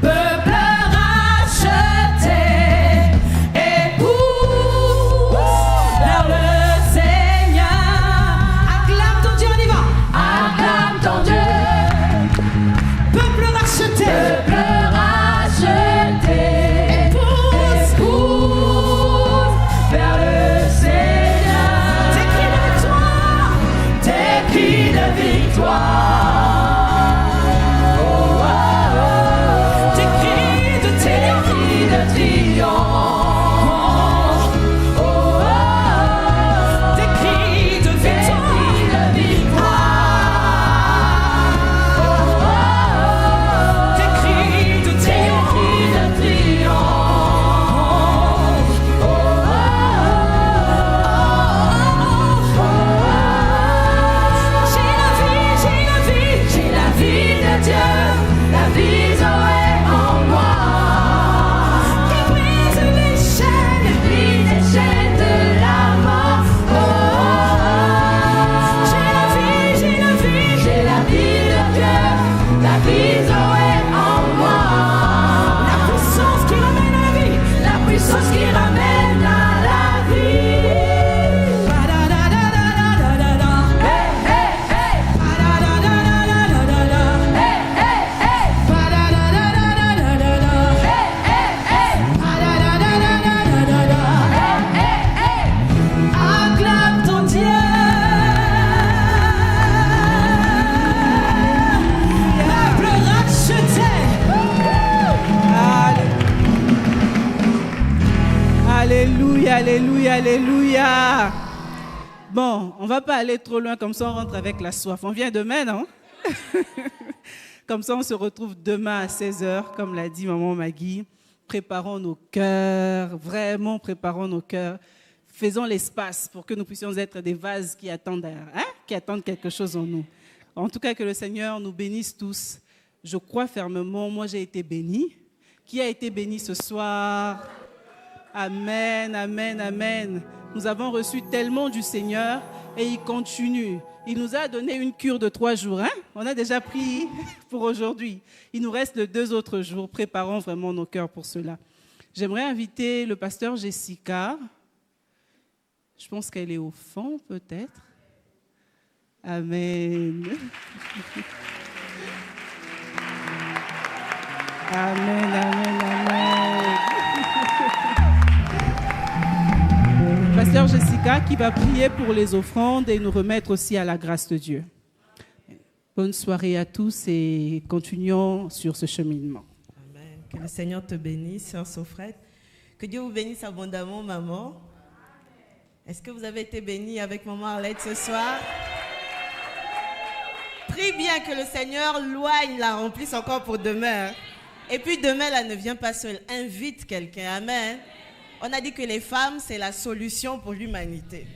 Peuple racheté, époux vers le Seigneur. Acclame ton Dieu, on y va. Acclame ton Dieu. Peuple racheté, époux vers le Seigneur. Tes cris de victoire. J'ai la vie de Dieu, la vie Zoé en moi. Qui brise les chaînes de la mort. J'ai la vie de Dieu, la vie Zoé en moi. La puissance qui ramène à la vie, la puissance qui ramène à la vie. Acclame ton Dieu. Peuple racheté. Alléluia, alléluia, alléluia. Bon, on va pas aller trop loin, comme ça on rentre avec la soif. On vient demain, non? Comme ça on se retrouve demain à 16h, comme l'a dit maman Maggie. Préparons nos cœurs, vraiment préparons nos cœurs. Faisons l'espace pour que nous puissions être des vases qui attendent, qui attendent quelque chose en nous. En tout cas, que le Seigneur nous bénisse tous. Je crois fermement, moi j'ai été béni. Qui a été béni ce soir? Amen, amen, amen. Nous avons reçu tellement du Seigneur et il continue. Il nous a donné une cure de 3 jours. On a déjà pris pour aujourd'hui. Il nous reste les 2 autres jours. Préparons vraiment nos cœurs pour cela. J'aimerais inviter le pasteur Jessica. Je pense qu'elle est au fond, peut-être. Amen. Amen, amen, amen. Pasteur Jessica qui va prier pour les offrandes et nous remettre aussi à la grâce de Dieu. Bonne soirée à tous et continuons sur ce cheminement. Amen. Que le Seigneur te bénisse, sœur Sophrette. Que Dieu vous bénisse abondamment, maman. Est-ce que vous avez été bénie avec maman Arlette ce soir? Prie bien que le Seigneur loigne la remplisse encore pour demain. Et puis demain, là, ne viens pas seule. Invite quelqu'un. Amen. On a dit que les femmes, c'est la solution pour l'humanité.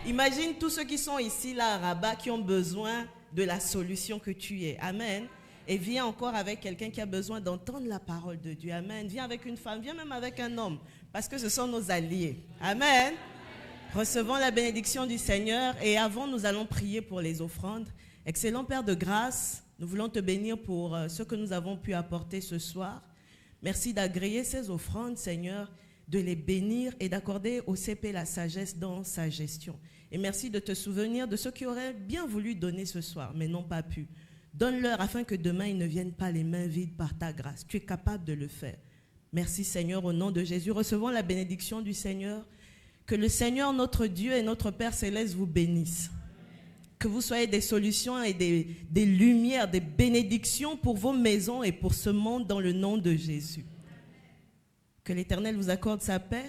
Imagine tous ceux qui sont ici, là, à Rabat, qui ont besoin de la solution que tu es. Amen. Et viens encore avec quelqu'un qui a besoin d'entendre la parole de Dieu. Amen. Viens avec une femme, viens même avec un homme. Parce que ce sont nos alliés. Amen. Recevons la bénédiction du Seigneur. Et avant, nous allons prier pour les offrandes. Excellent Père de grâce, nous voulons te bénir pour ce que nous avons pu apporter ce soir. Merci d'agréer ces offrandes, Seigneur, de les bénir et d'accorder au CP la sagesse dans sa gestion. Et merci de te souvenir de ceux qui auraient bien voulu donner ce soir, mais n'ont pas pu. Donne-leur afin que demain, ils ne viennent pas les mains vides par ta grâce. Tu es capable de le faire. Merci Seigneur, au nom de Jésus. Recevons la bénédiction du Seigneur. Que le Seigneur, notre Dieu et notre Père Céleste vous bénissent. Que vous soyez des solutions et des lumières, des bénédictions pour vos maisons et pour ce monde dans le nom de Jésus. Que l'Éternel vous accorde sa paix,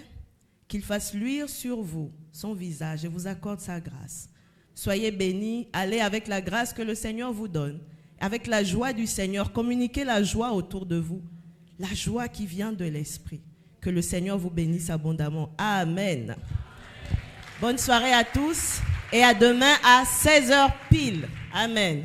qu'il fasse luire sur vous son visage et vous accorde sa grâce. Soyez bénis, allez avec la grâce que le Seigneur vous donne, avec la joie du Seigneur, communiquez la joie autour de vous, la joie qui vient de l'Esprit. Que le Seigneur vous bénisse abondamment. Amen. Bonne soirée à tous et à demain à 16h pile. Amen.